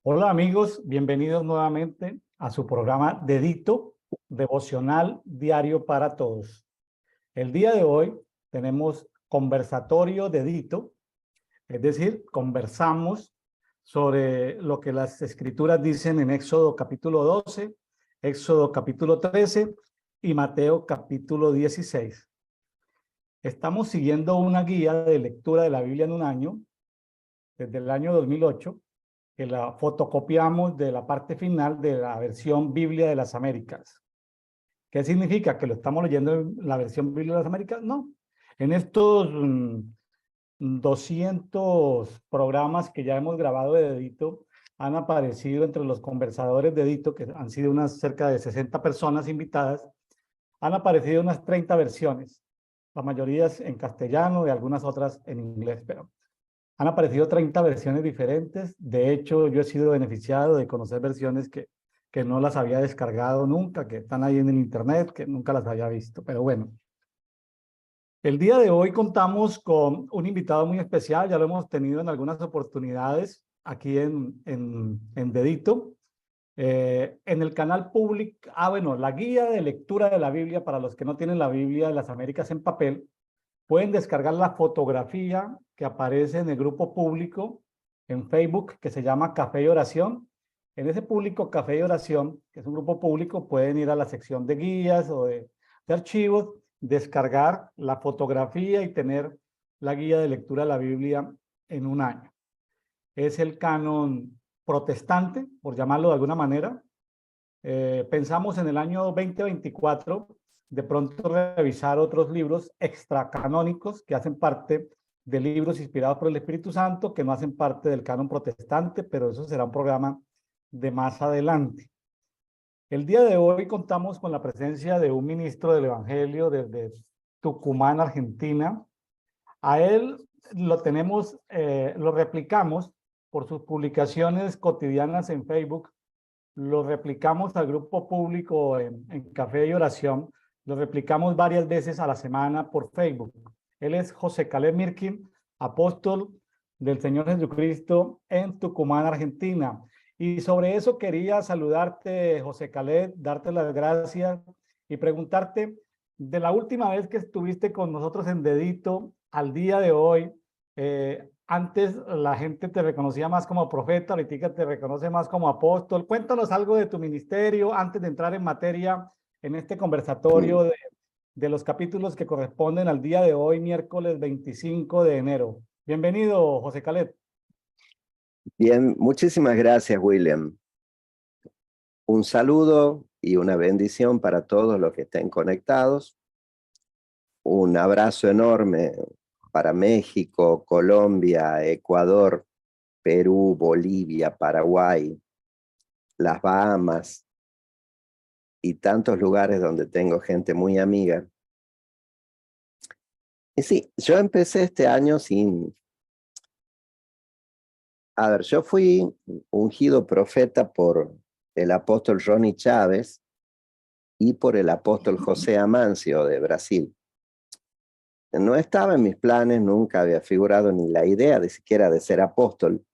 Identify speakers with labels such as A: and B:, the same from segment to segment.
A: Hola amigos, bienvenidos nuevamente a su programa Dedito, devocional diario para todos. El día de hoy tenemos conversatorio Dedito, es decir, conversamos sobre lo que las escrituras dicen en Éxodo capítulo 12, Éxodo capítulo 13 y Mateo capítulo 16. Estamos siguiendo una guía de lectura de la Biblia en un año, desde el año 2008, que la fotocopiamos de la parte final de la versión Biblia de las Américas. ¿Qué significa? ¿Que lo estamos leyendo en la versión Biblia de las Américas? No. En estos 200 programas que ya hemos grabado de Dedito, han aparecido entre los conversadores de Dedito, que han sido unas cerca de 60 personas invitadas, han aparecido unas 30 versiones, la mayoría en castellano y algunas otras en inglés, pero han aparecido 30 versiones diferentes. De hecho, yo he sido beneficiado de conocer versiones que no las había descargado nunca, que están ahí en el internet, que nunca las había visto. Pero bueno, el día de hoy contamos con un invitado muy especial, ya lo hemos tenido en algunas oportunidades aquí en Dedito. En el canal público, bueno, la guía de lectura de la Biblia para los que no tienen la Biblia de las Américas en papel, pueden descargar la fotografía que aparece en el grupo público en Facebook que se llama Café y Oración. En ese público Café y Oración, que es un grupo público, pueden ir a la sección de guías o de archivos, descargar la fotografía y tener la guía de lectura de la Biblia en un año. Es el canon protestante, por llamarlo de alguna manera. Pensamos en el año 2024 de pronto revisar otros libros extracanónicos que hacen parte de libros inspirados por el Espíritu Santo, que no hacen parte del canon protestante, pero eso será un programa de más adelante. El día de hoy contamos con la presencia de un ministro del Evangelio desde Tucumán, Argentina. A él lo tenemos, lo replicamos por sus publicaciones cotidianas en Facebook, lo replicamos al grupo público en Café y Oración, lo replicamos varias veces a la semana por Facebook. Él es José Caleb Mirkin, apóstol del Señor Jesucristo en Tucumán, Argentina. Y sobre eso quería saludarte, José Caleb, darte las gracias y preguntarte, de la última vez que estuviste con nosotros en Dedito al día de hoy, antes la gente te reconocía más como profeta, ahorita te reconoce más como apóstol. Cuéntanos algo de tu ministerio antes de entrar en materia en este conversatorio de los capítulos que corresponden al día de hoy, miércoles 25 de enero. Bienvenido, José Caleb.
B: Bien, muchísimas gracias, William. Un saludo y una bendición para todos los que estén conectados. Un abrazo enorme para México, Colombia, Ecuador, Perú, Bolivia, Paraguay, las Bahamas y tantos lugares donde tengo gente muy amiga. Y sí, yo empecé este año yo fui ungido profeta por el apóstol Ronnie Chávez y por el apóstol José Amancio de Brasil. No estaba en mis planes, nunca había figurado ni la idea de siquiera de ser apóstol,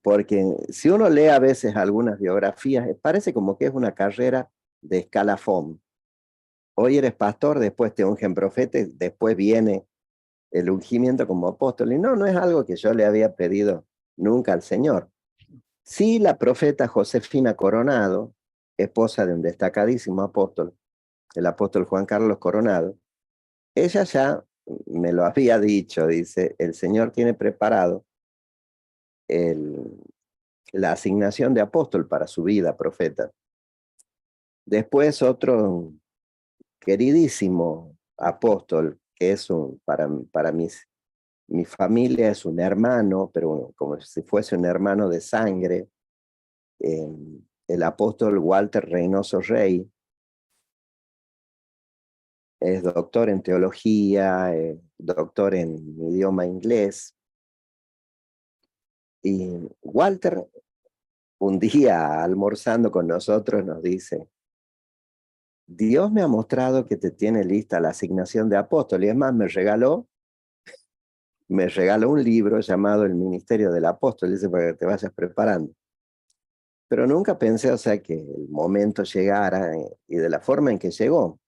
B: porque si uno lee a veces algunas biografías, parece como que es una carrera de escalafón. Hoy eres pastor, después te ungen profeta, después viene el ungimiento como apóstol. Y no es algo que yo le había pedido nunca al Señor. Sí, la profeta Josefina Coronado, esposa de un destacadísimo apóstol, el apóstol Juan Carlos Coronado, ella ya me lo había dicho, dice, el Señor tiene preparado la asignación de apóstol para su vida, profeta. Después otro queridísimo apóstol, que es para mi familia es un hermano, pero como si fuese un hermano de sangre, el apóstol Walter Reynoso Rey. Es doctor en teología, doctor en idioma inglés. Y Walter, un día almorzando con nosotros, nos dice, Dios me ha mostrado que te tiene lista la asignación de apóstol. Y es más, me regaló me regaló un libro llamado El Ministerio del Apóstol, dice, para que te vayas preparando. Pero nunca pensé, o sea, que el momento llegara y de la forma en que llegó.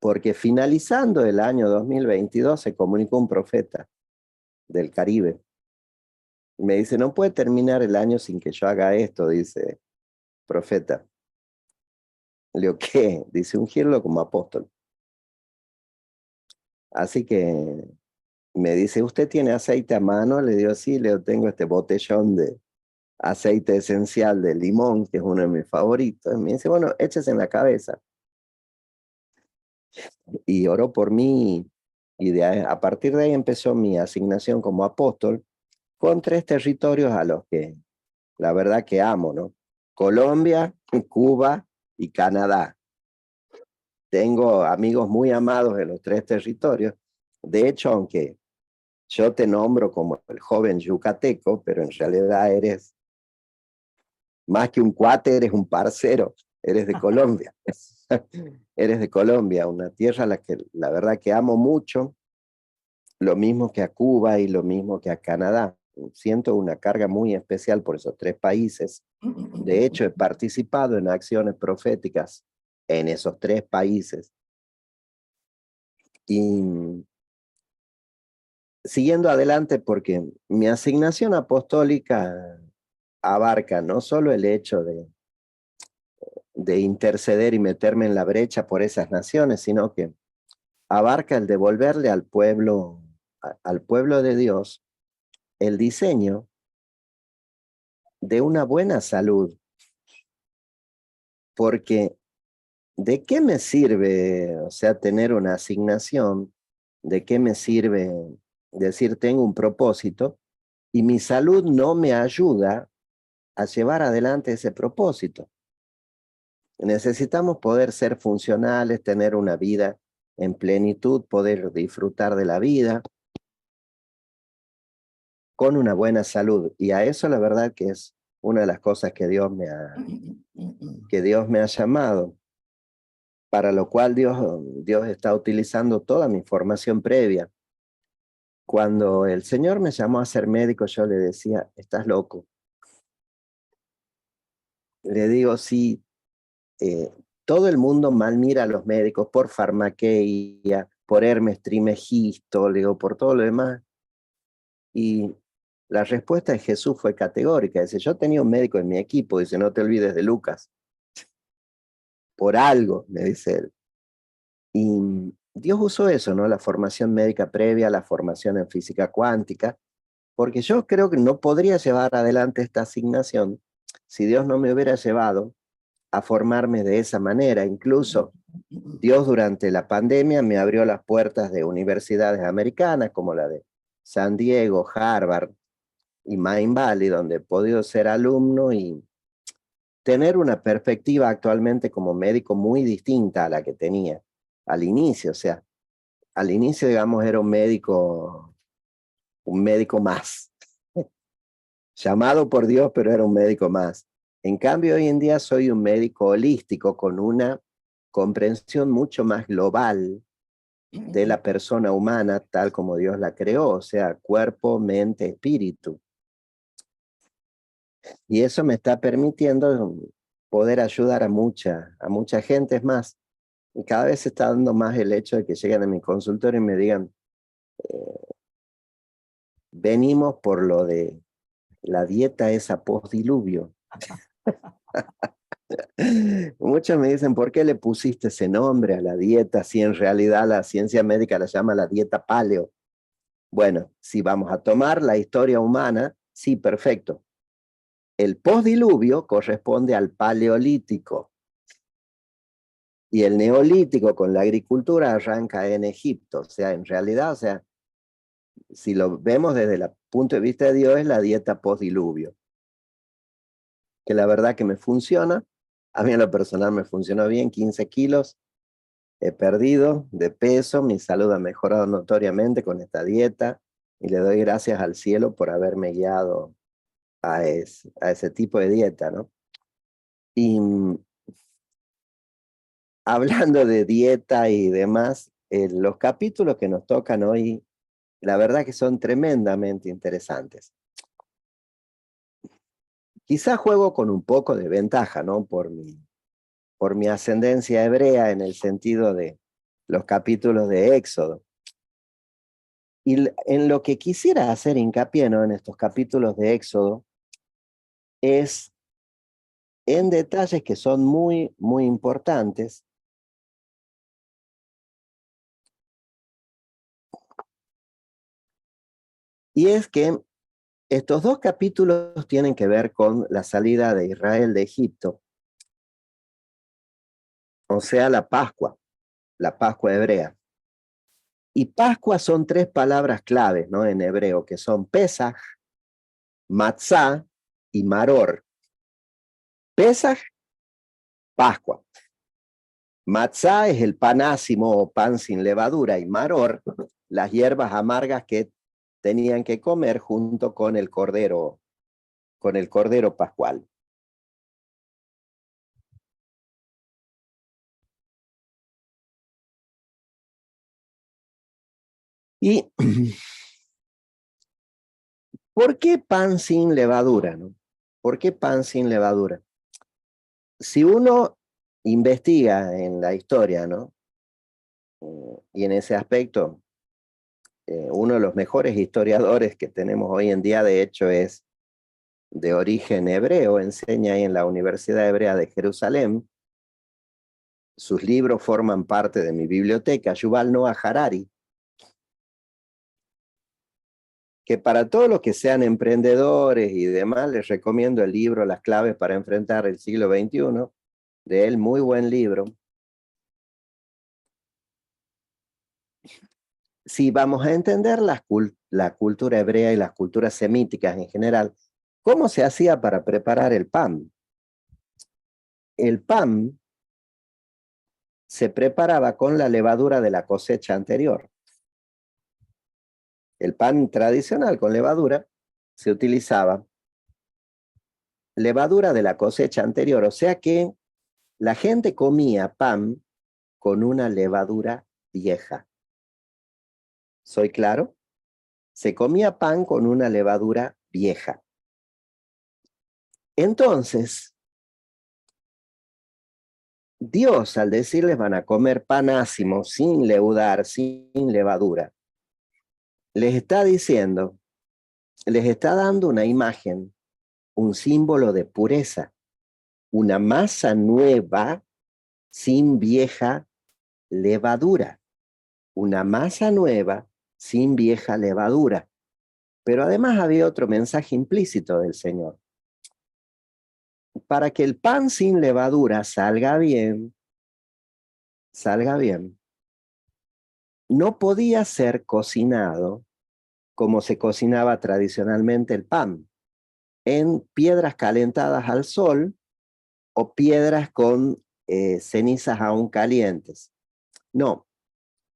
B: Porque finalizando el año 2022 se comunicó un profeta del Caribe. Me dice, no puede terminar el año sin que yo haga esto, dice, profeta. Le digo, ¿qué? Dice, ungirlo como apóstol. Así que me dice, ¿usted tiene aceite a mano? Le digo, sí, le tengo este botellón de aceite esencial de limón, que es uno de mis favoritos. Y me dice, bueno, échese en la cabeza. Y oró por mí, y a partir de ahí empezó mi asignación como apóstol con 3 territorios a los que la verdad que amo, ¿no? Colombia, Cuba y Canadá. Tengo amigos muy amados en los 3 territorios. De hecho, aunque yo te nombro como el joven yucateco, pero en realidad eres más que un cuate, eres un parcero, eres de Colombia. Eres de Colombia, una tierra a la que la verdad que amo mucho, lo mismo que a Cuba y lo mismo que a Canadá. Siento una carga muy especial por esos 3 países. De hecho, he participado en acciones proféticas en esos 3 países. Y siguiendo adelante, porque mi asignación apostólica abarca no solo el hecho de interceder y meterme en la brecha por esas naciones, sino que abarca el devolverle al pueblo de Dios el diseño de una buena salud, porque ¿de qué me sirve, o sea, tener una asignación? ¿De qué me sirve decir tengo un propósito y mi salud no me ayuda a llevar adelante ese propósito? Necesitamos poder ser funcionales, tener una vida en plenitud, poder disfrutar de la vida con una buena salud. Y a eso la verdad que es una de las cosas que Dios me ha llamado, para lo cual Dios está utilizando toda mi formación previa. Cuando el Señor me llamó a ser médico, yo le decía, estás loco. Le digo, sí, todo el mundo mal mira a los médicos por farmaqueia, por Hermes Trismegisto, le digo, por todo lo demás. Y la respuesta de Jesús fue categórica. Dice, yo tenía un médico en mi equipo, dice, no te olvides de Lucas. Por algo, me dice él. Y Dios usó eso, ¿no? La formación médica previa, la formación en física cuántica, porque yo creo que no podría llevar adelante esta asignación si Dios no me hubiera llevado a formarme de esa manera. Incluso Dios durante la pandemia me abrió las puertas de universidades americanas como la de San Diego, Harvard y Main Valley, donde he podido ser alumno y tener una perspectiva actualmente como médico muy distinta a la que tenía al inicio. O sea, al inicio, digamos, era un médico más, llamado por Dios, pero era un médico más. En cambio, hoy en día soy un médico holístico con una comprensión mucho más global de la persona humana tal como Dios la creó, o sea, cuerpo, mente, espíritu. Y eso me está permitiendo poder ayudar a mucha gente. Es más, y cada vez se está dando más el hecho de que lleguen a mi consultorio y me digan, venimos por lo de la dieta esa post-diluvio. Muchos me dicen, ¿por qué le pusiste ese nombre a la dieta si en realidad la ciencia médica la llama la dieta paleo? Bueno, si vamos a tomar la historia humana, sí, perfecto. El postdiluvio corresponde al paleolítico y el neolítico con la agricultura arranca en Egipto. O sea, en realidad, o sea, si lo vemos desde el punto de vista de Dios, es la dieta postdiluvio, que la verdad que me funciona. A mí en lo personal me funcionó bien, 15 kilos he perdido de peso, mi salud ha mejorado notoriamente con esta dieta y le doy gracias al cielo por haberme guiado a ese tipo de dieta, ¿no? Y hablando de dieta y demás, los capítulos que nos tocan hoy, la verdad que son tremendamente interesantes. Quizá juego con un poco de ventaja, ¿no? Por mi ascendencia hebrea en el sentido de los capítulos de Éxodo. Y en lo que quisiera hacer hincapié, ¿no? En estos capítulos de Éxodo es en detalles que son muy, muy importantes. Y es que estos dos capítulos tienen que ver con la salida de Israel de Egipto, o sea, la Pascua hebrea. Y Pascua son tres palabras claves, ¿no? En hebreo, que son Pesaj, Matzah y Maror. Pesaj, Pascua. Matzah es el pan ácimo o pan sin levadura, y Maror, las hierbas amargas que tenían que comer junto con el cordero pascual. Y ¿por qué pan sin levadura, no? ¿Por qué pan sin levadura? Si uno investiga en la historia, ¿no? Y en ese aspecto, uno de los mejores historiadores que tenemos hoy en día, de hecho, es de origen hebreo, enseña ahí en la Universidad Hebrea de Jerusalén. Sus libros forman parte de mi biblioteca, Yuval Noah Harari, que para todos los que sean emprendedores y demás, les recomiendo el libro Las claves para enfrentar el siglo XXI, de él, muy buen libro. Si vamos a entender la cultura hebrea y las culturas semíticas en general, ¿cómo se hacía para preparar el pan? El pan se preparaba con la levadura de la cosecha anterior. El pan tradicional con levadura se utilizaba levadura de la cosecha anterior, o sea que la gente comía pan con una levadura vieja. ¿Soy claro? Se comía pan con una levadura vieja. Entonces, Dios, al decirles van a comer pan ácimo, sin leudar, sin levadura, les está diciendo, les está dando una imagen, un símbolo de pureza, una masa nueva sin vieja levadura, una masa nueva sin vieja levadura. Pero además había otro mensaje implícito del Señor. Para que el pan sin levadura salga bien, no podía ser cocinado como se cocinaba tradicionalmente el pan, en piedras calentadas al sol o piedras con cenizas aún calientes. No,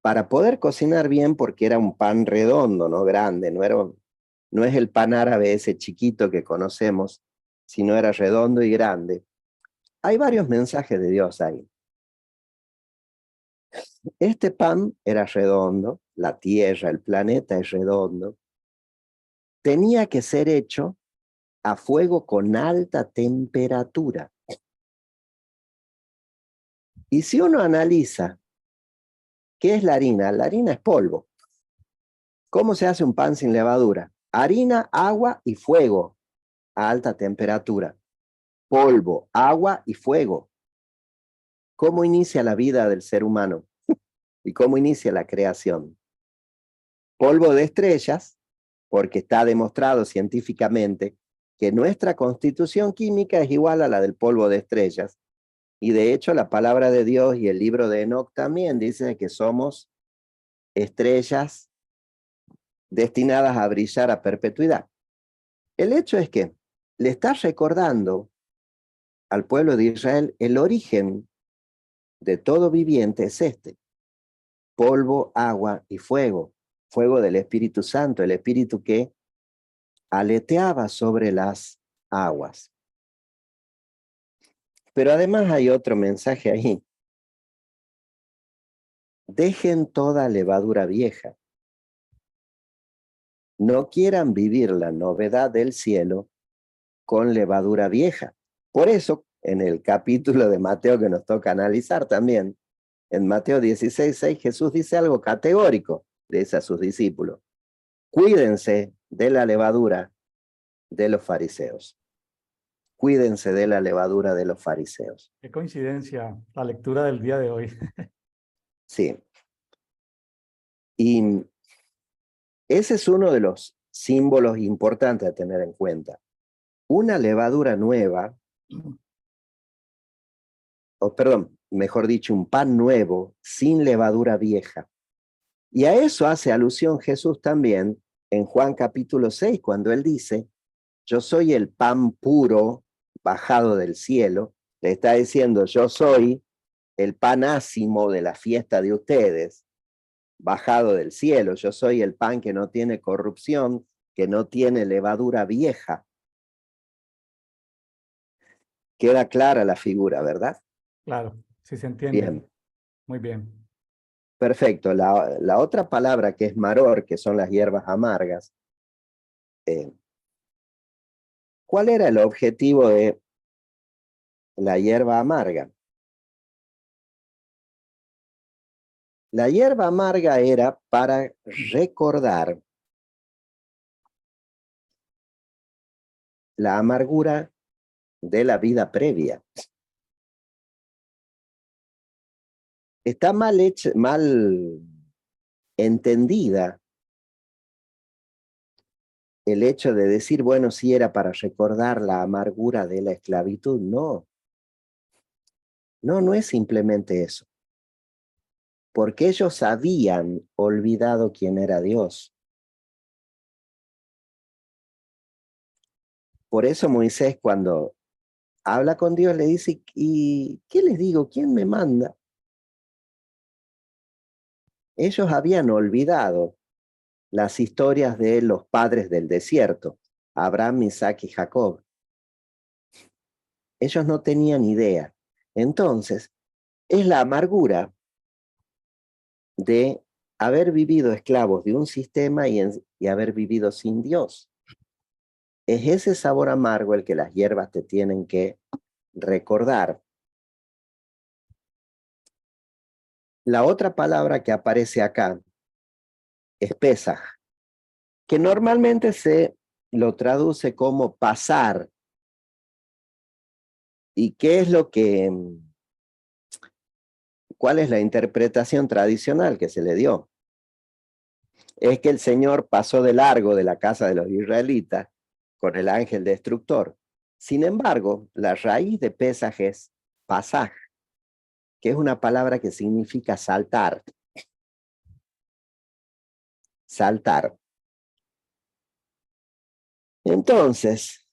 B: para poder cocinar bien, porque era un pan redondo, no grande, no es el pan árabe ese chiquito que conocemos, sino era redondo y grande. Hay varios mensajes de Dios ahí. Este pan era redondo, la tierra, el planeta es redondo. Tenía que ser hecho a fuego con alta temperatura. Y si uno analiza, ¿qué es la harina? La harina es polvo. ¿Cómo se hace un pan sin levadura? Harina, agua y fuego a alta temperatura. Polvo, agua y fuego. ¿Cómo inicia la vida del ser humano? ¿Y cómo inicia la creación? Polvo de estrellas, porque está demostrado científicamente que nuestra constitución química es igual a la del polvo de estrellas. Y de hecho la palabra de Dios y el libro de Enoc también dice que somos estrellas destinadas a brillar a perpetuidad. El hecho es que le está recordando al pueblo de Israel el origen de todo viviente es este: polvo, agua y fuego. Fuego del Espíritu Santo, el Espíritu que aleteaba sobre las aguas. Pero además hay otro mensaje ahí. dejen toda levadura vieja. No quieran vivir la novedad del cielo con levadura vieja. Por eso, en el capítulo de Mateo que nos toca analizar también, en Mateo 16:6, Jesús dice algo categórico, le dice a sus discípulos: cuídense de la levadura de los fariseos. Cuídense de la levadura de los fariseos.
A: Qué coincidencia la lectura del día de hoy.
B: Sí. Y ese es uno de los símbolos importantes a tener en cuenta. Una levadura nueva, o perdón, mejor dicho, un pan nuevo sin levadura vieja. Y a eso hace alusión Jesús también en Juan capítulo 6, cuando él dice: yo soy el pan puro bajado del cielo. Le está diciendo: yo soy el pan ácimo de la fiesta de ustedes, bajado del cielo. Yo soy el pan que no tiene corrupción, que no tiene levadura vieja. Queda clara la figura, ¿verdad?
A: Claro, sí se entiende.
B: Bien,
A: Muy bien.
B: perfecto. La otra palabra, que es maror, que son las hierbas amargas, ¿cuál era el objetivo de la hierba amarga? La hierba amarga era para recordar la amargura de la vida previa. Está mal hecha, mal entendida el hecho de decir, bueno, sí era para recordar la amargura de la esclavitud. No, no es simplemente eso. Porque ellos habían olvidado quién era Dios. Por eso Moisés, cuando habla con Dios, le dice: ¿y qué les digo? ¿Quién me manda? Ellos habían olvidado las historias de los padres del desierto, Abraham, Isaac y Jacob. Ellos no tenían idea. Entonces, es la amargura de haber vivido esclavos de un sistema y haber vivido sin Dios. Es ese sabor amargo el que las hierbas te tienen que recordar. La otra palabra que aparece acá es Pesaj, que normalmente se lo traduce como pasar. ¿Y qué es lo que, cuál es la interpretación tradicional que se le dio? Es que el Señor pasó de largo de la casa de los israelitas con el ángel destructor. Sin embargo, la raíz de Pesaj es pasaj, que es una palabra que significa saltar. Saltar. Entonces,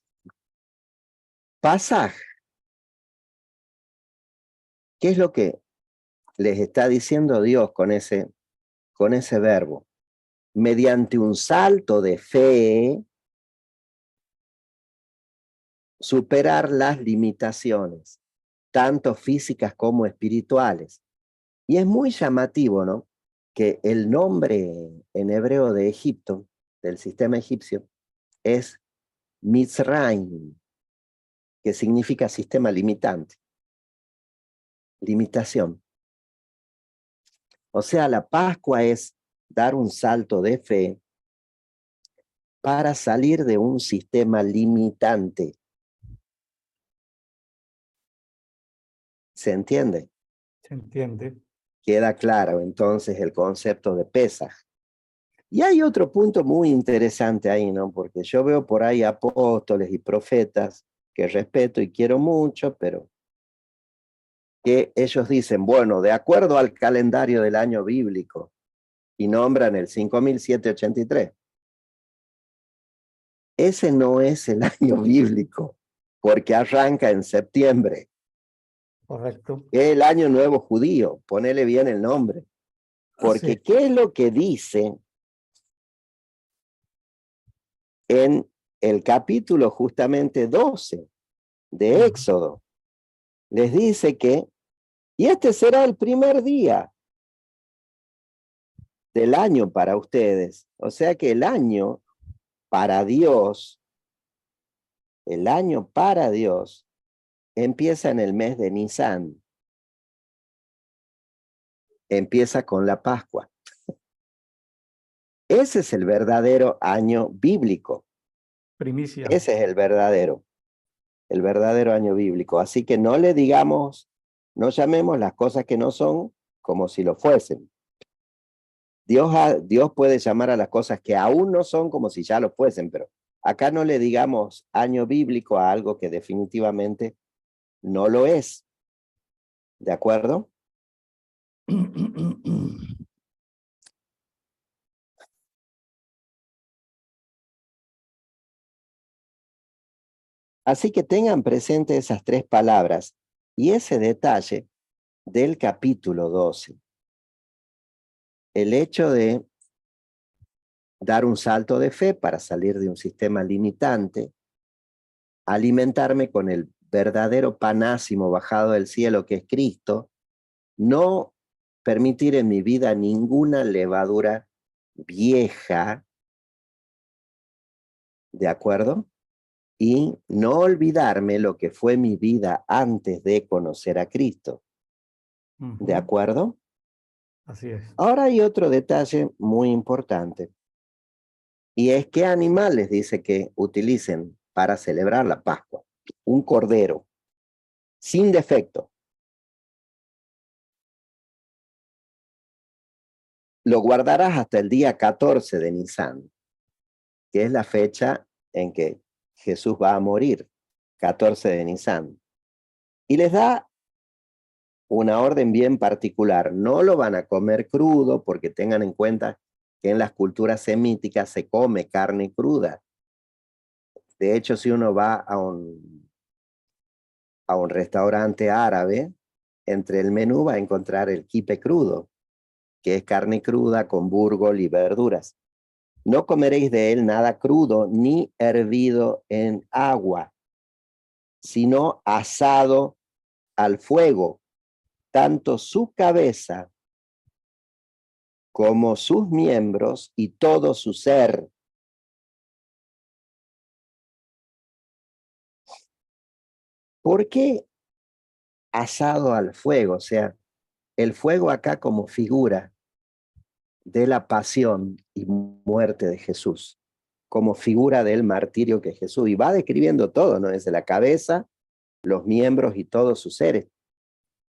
B: pasaj, ¿qué es lo que les está diciendo Dios con ese verbo? Mediante un salto de fe, superar las limitaciones, tanto físicas como espirituales. Y es muy llamativo, ¿no?, que el nombre en hebreo de Egipto, del sistema egipcio, es Mitzrayim, que significa sistema limitante, limitación. O sea, la Pascua es dar un salto de fe para salir de un sistema limitante. ¿Se entiende?
A: Se entiende.
B: Queda claro entonces el concepto de Pesaj. Y hay otro punto muy interesante ahí, ¿no? Porque yo veo por ahí apóstoles y profetas que respeto y quiero mucho, pero que ellos dicen, bueno, de acuerdo al calendario del año bíblico, y nombran el 5783. Ese no es el año bíblico, porque arranca en septiembre.
A: Correcto.
B: Es el año nuevo judío, ponele bien el nombre. Porque
A: Sí.
B: ¿qué es lo que dice en el capítulo justamente 12 de Éxodo? Les dice que, y este será el primer día del año para ustedes. O sea que el año para Dios, el año para Dios, empieza en el mes de Nisan. Empieza con la Pascua. Ese es el verdadero año bíblico.
A: Primicia.
B: Ese es el verdadero año bíblico. Así que no le digamos, no llamemos las cosas que no son como si lo fuesen. Dios puede llamar a las cosas que aún no son como si ya lo fuesen, pero acá no le digamos año bíblico a algo que definitivamente no lo es. ¿De acuerdo? Así que tengan presente esas tres palabras y ese detalle del capítulo 12. El hecho de dar un salto de fe para salir de un sistema limitante, alimentarme con el verdadero panásimo bajado del cielo que es Cristo, no permitir en mi vida ninguna levadura vieja, ¿de acuerdo? Y no olvidarme lo que fue mi vida antes de conocer a Cristo, ¿de acuerdo?
A: Así es.
B: Ahora hay otro detalle muy importante, y es qué animales dice que utilicen para celebrar la Pascua. Un cordero, sin defecto. Lo guardarás hasta el día 14 de Nisan, que es la fecha en que Jesús va a morir, 14 de Nisan. Y les da una orden bien particular. No lo van a comer crudo, porque tengan en cuenta que en las culturas semíticas se come carne cruda. De hecho, si uno va a un restaurante árabe, entre el menú va a encontrar el quipe crudo, que es carne cruda con burgol y verduras. No comeréis de él nada crudo ni hervido en agua, sino asado al fuego, tanto su cabeza como sus miembros y todo su ser. ¿Por qué asado al fuego? O sea, el fuego acá como figura de la pasión y muerte de Jesús, como figura del martirio que Jesús, y va describiendo todo, ¿no? Desde la cabeza, los miembros y todos sus seres.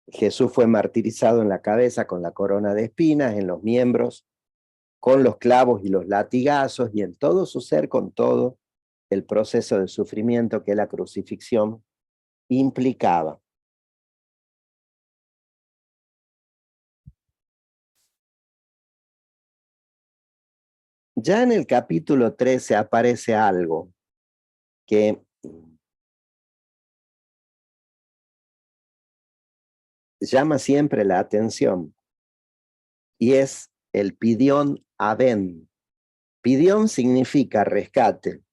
B: Jesús fue martirizado en la cabeza con la corona de espinas, en los miembros, con los clavos y los latigazos, y en todo su ser con todo el proceso de sufrimiento que la crucifixión implicaba. Ya en el capítulo 13 aparece algo que llama siempre la atención, y es el Pidión Aben. Pidión significa rescate.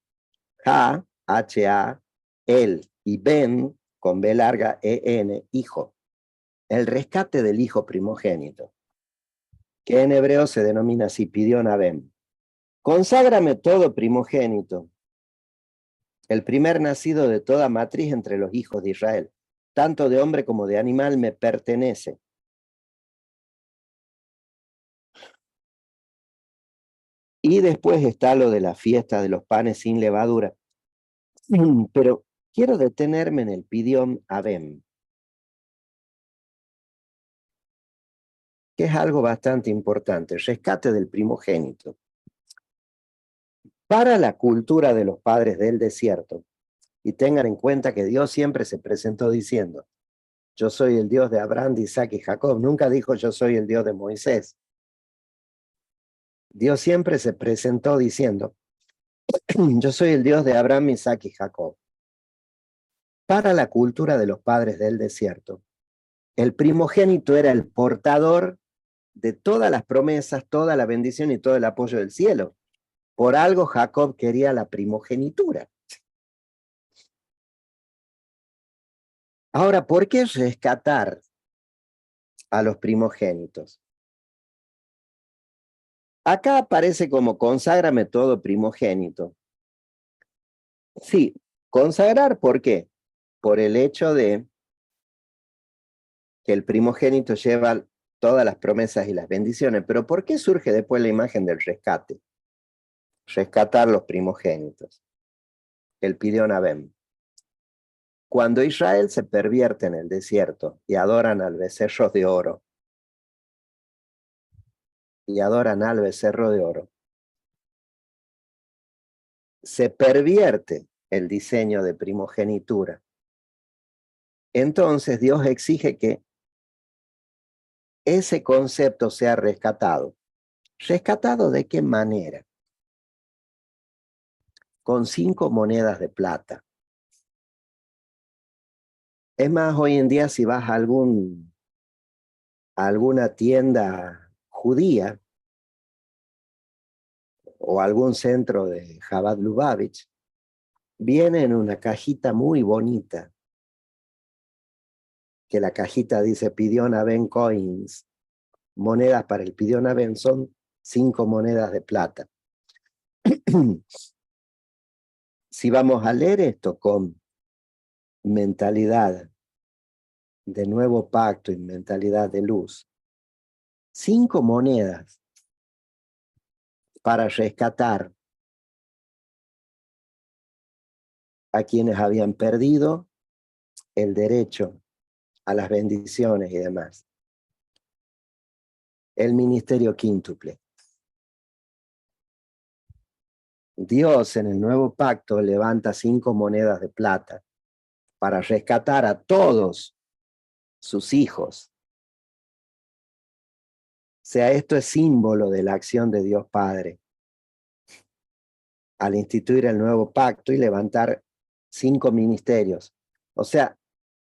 B: Ha, H-A, él, y Ben, con B larga, E-N, hijo. El rescate del hijo primogénito, que en hebreo se denomina así, Pidión Aben. Conságrame todo primogénito, el primer nacido de toda matriz entre los hijos de Israel, tanto de hombre como de animal me pertenece. Y después está lo de la fiesta de los panes sin levadura. Pero quiero detenerme en el Pidión Abem, que es algo bastante importante, el rescate del primogénito. Para la cultura de los padres del desierto, y tengan en cuenta que Dios siempre se presentó diciendo, yo soy el Dios de Abraham, de Isaac y Jacob. Nunca dijo yo soy el Dios de Moisés. Dios siempre se presentó diciendo, yo soy el Dios de Abraham, Isaac y Jacob. Para la cultura de los padres del desierto, el primogénito era el portador de todas las promesas, toda la bendición y todo el apoyo del cielo. Por algo Jacob quería la primogenitura. Ahora, ¿por qué rescatar a los primogénitos? Acá aparece como conságrame todo primogénito. Sí, consagrar, ¿por qué? Por el hecho de que el primogénito lleva todas las promesas y las bendiciones. Pero ¿por qué surge después la imagen del rescate? Rescatar los primogénitos. El Pidyon Abem. Cuando Israel se pervierte en el desierto y adoran al becerro de oro, se pervierte el diseño de primogenitura. Entonces Dios exige que ese concepto sea rescatado. ¿Rescatado de qué manera? Con 5 monedas de plata. Es más, hoy en día si vas a alguna tienda judía o algún centro de Chabad Lubavitch, viene en una cajita muy bonita, que la cajita dice Pidyon Abem Coins, monedas para el Pidyon Abem, son 5 monedas de plata. Si vamos a leer esto con mentalidad de nuevo pacto y mentalidad de luz, 5 monedas para rescatar a quienes habían perdido el derecho a las bendiciones y demás. El ministerio quíntuple. Dios en el nuevo pacto levanta 5 monedas de plata para rescatar a todos sus hijos. O sea, esto es símbolo de la acción de Dios Padre al instituir el nuevo pacto y levantar 5 ministerios. O sea,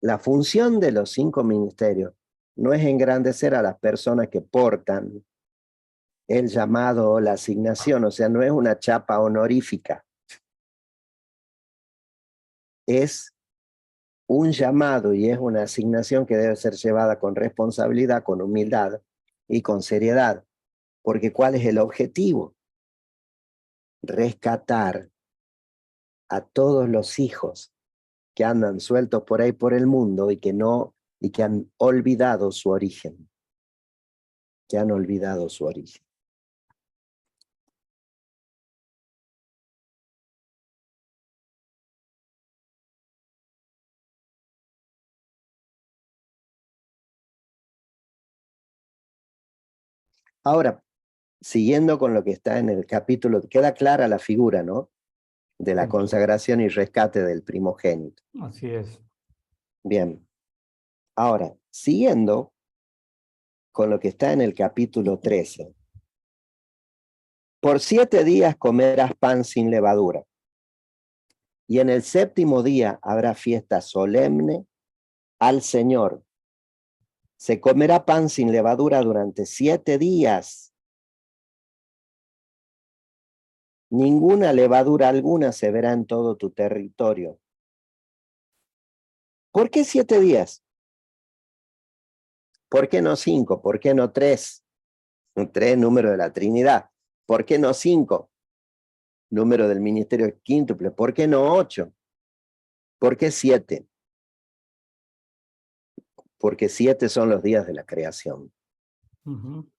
B: la función de los 5 ministerios no es engrandecer a las personas que portan el llamado o la asignación, o sea, no es una chapa honorífica. Es un llamado y es una asignación que debe ser llevada con responsabilidad, con humildad y con seriedad. Porque ¿cuál es el objetivo? Rescatar a todos los hijos que andan sueltos por ahí por el mundo y que han olvidado su origen. Que han olvidado su origen. Ahora, siguiendo con lo que está en el capítulo, queda clara la figura, ¿no? De la
A: Sí,
B: consagración y rescate del primogénito.
A: así es.
B: Bien. Ahora, siguiendo con lo que está en el capítulo 13. Por 7 días comerás pan sin levadura, y en el 7º día habrá fiesta solemne al Señor. Se comerá pan sin levadura durante 7 días. Ninguna levadura alguna se verá en todo tu territorio. ¿Por qué 7 días? ¿Por qué no 5? ¿Por qué no 3? 3, número de la Trinidad. ¿Por qué no 5? Número del ministerio quíntuple. ¿Por qué no 8? ¿Por qué 7? Porque 7 son los días de la creación.
A: Ujú.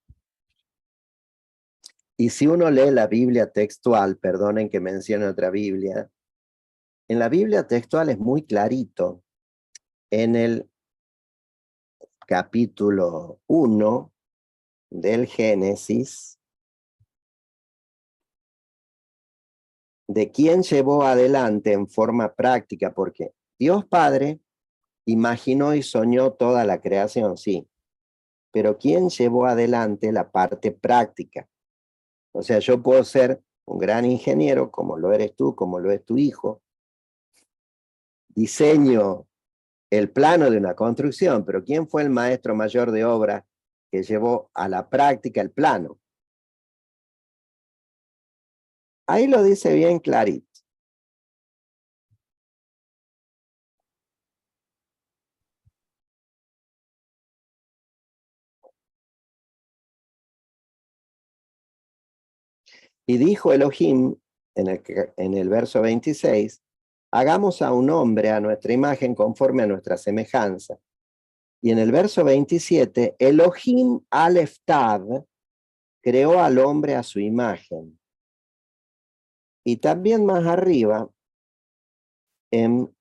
B: Y si uno lee la Biblia textual, perdonen que mencione otra Biblia, en la Biblia textual es muy clarito, en el capítulo 1 del Génesis, de quién llevó adelante en forma práctica, porque Dios Padre imaginó y soñó toda la creación, sí, pero quién llevó adelante la parte práctica. O sea, yo puedo ser un gran ingeniero, como lo eres tú, como lo es tu hijo, diseño el plano de una construcción, pero ¿quién fue el maestro mayor de obra que llevó a la práctica el plano? Ahí lo dice bien clarito. Y dijo Elohim, en el verso 26, hagamos a un hombre a nuestra imagen conforme a nuestra semejanza. Y en el verso 27, Elohim Aleph Tav creó al hombre a su imagen. Y también más arriba, en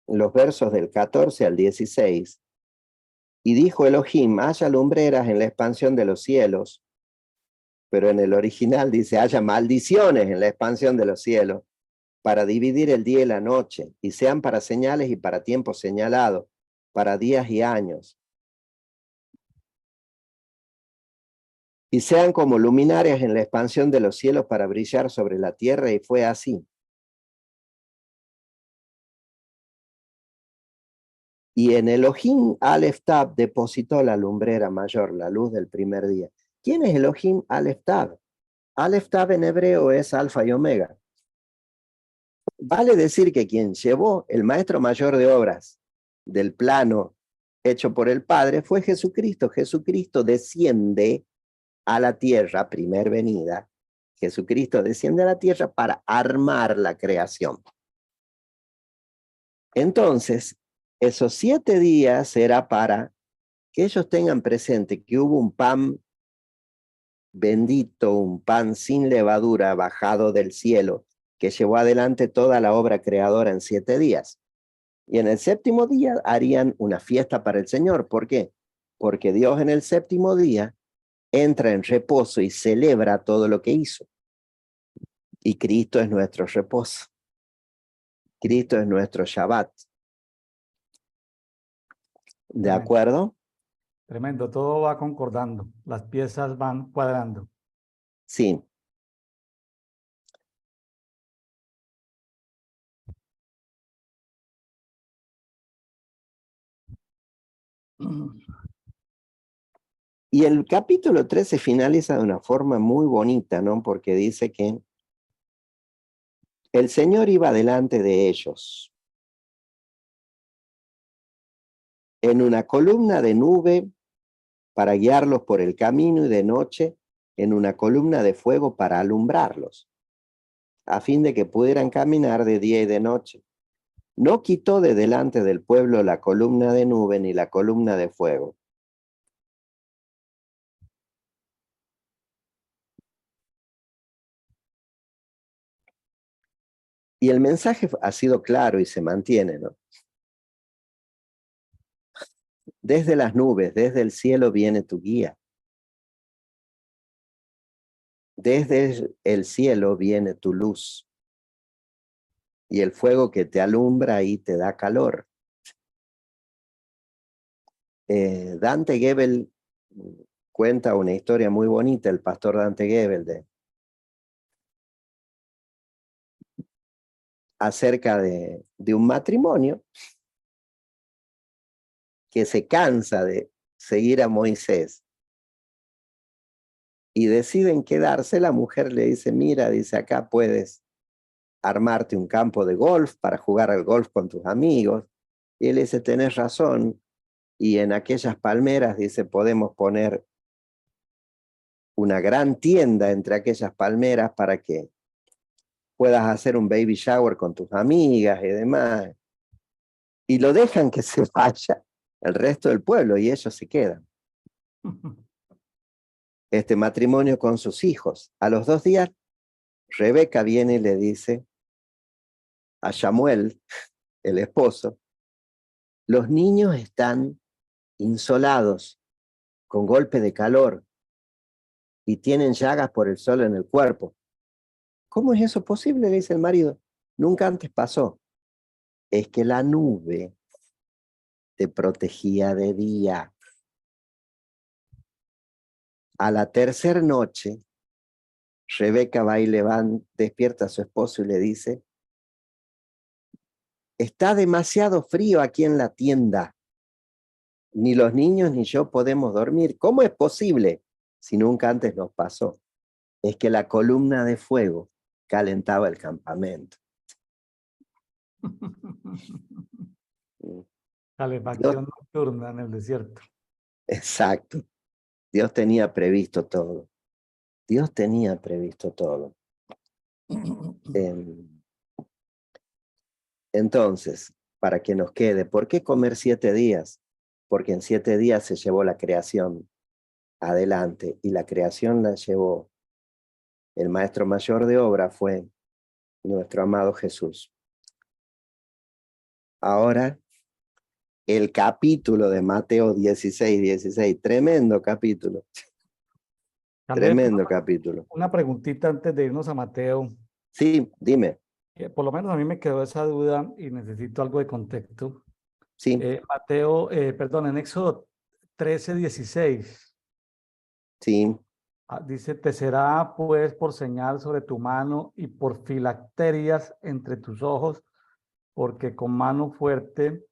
B: los versos del 14 al 16, y dijo Elohim, haya lumbreras en la expansión de los cielos, pero en el original dice, haya maldiciones en la expansión de los cielos, para dividir el día y la noche, y sean para señales y para tiempos señalados, para días y años. Y sean como luminarias en la expansión de los cielos para brillar sobre la tierra, y fue así. Y en Elohim Aleph Tav depositó la lumbrera mayor, la luz del primer día. ¿Quién es Elohim Aleph Tav? Aleph Tav en hebreo es alfa y omega. Vale decir que quien llevó el maestro mayor de obras del plano hecho por el Padre fue Jesucristo. Jesucristo desciende a la tierra, primer venida. Jesucristo desciende a la tierra para armar la creación. Entonces, esos 7 días era para que ellos tengan presente que hubo un pan bendito, un pan sin levadura bajado del cielo, que llevó adelante toda la obra creadora en 7 días. Y en el 7º día harían una fiesta para el Señor. ¿Por qué? Porque Dios en el 7º día entra en reposo y celebra todo lo que hizo. Y Cristo es nuestro reposo. Cristo es nuestro Shabbat. ¿De acuerdo?
A: Tremendo, todo va concordando, las piezas van cuadrando.
B: Sí. Y el capítulo 13 finaliza de una forma muy bonita, ¿no? Porque dice que el Señor iba delante de ellos en una columna de nube para guiarlos por el camino y de noche en una columna de fuego para alumbrarlos, a fin de que pudieran caminar de día y de noche. No quitó de delante del pueblo la columna de nube ni la columna de fuego. Y el mensaje ha sido claro y se mantiene, ¿no? Desde las nubes, desde el cielo viene tu guía. Desde el cielo viene tu luz. Y el fuego que te alumbra y te da calor. Dante Gebel cuenta una historia muy bonita, el pastor Dante Gebel, acerca de un matrimonio que se cansa de seguir a Moisés y deciden quedarse. La mujer le dice, mira, dice, acá puedes armarte un campo de golf para jugar al golf con tus amigos. Y él dice, tenés razón, y en aquellas palmeras, dice, podemos poner una gran tienda entre aquellas palmeras para que puedas hacer un baby shower con tus amigas y demás. Y lo dejan que se vaya el resto del pueblo y ellos se quedan. Este matrimonio con sus hijos. A los 2 días, Rebeca viene y le dice a Samuel, el esposo, los niños están insolados, con golpe de calor, y tienen llagas por el sol en el cuerpo. ¿Cómo es eso posible?, le dice el marido. Nunca antes pasó. Es que la nube te protegía de día. A la 3ª noche, Rebeca va y despierta a su esposo y le dice, está demasiado frío aquí en la tienda. Ni los niños ni yo podemos dormir. ¿Cómo es posible? Si nunca antes nos pasó. Es que la columna de fuego calentaba el campamento. Dios,
A: Calefacción nocturna en el desierto.
B: exacto. Dios tenía previsto todo. Dios tenía previsto todo. Entonces, para que nos quede, ¿por qué comer 7 días? Porque en 7 días se llevó la creación adelante y la creación la llevó. El maestro mayor de obra fue nuestro amado Jesús. Ahora, el capítulo de Mateo 16, tremendo capítulo,
A: Andrés,
B: tremendo capítulo.
A: una preguntita antes de irnos a Mateo.
B: Sí, dime,
A: Por lo menos a mí me quedó esa duda y necesito algo de contexto.
B: sí,
A: Perdón, en Éxodo 13:16,
B: sí,
A: dice, te será pues por señal sobre tu mano y por filacterias entre tus ojos, porque con mano fuerte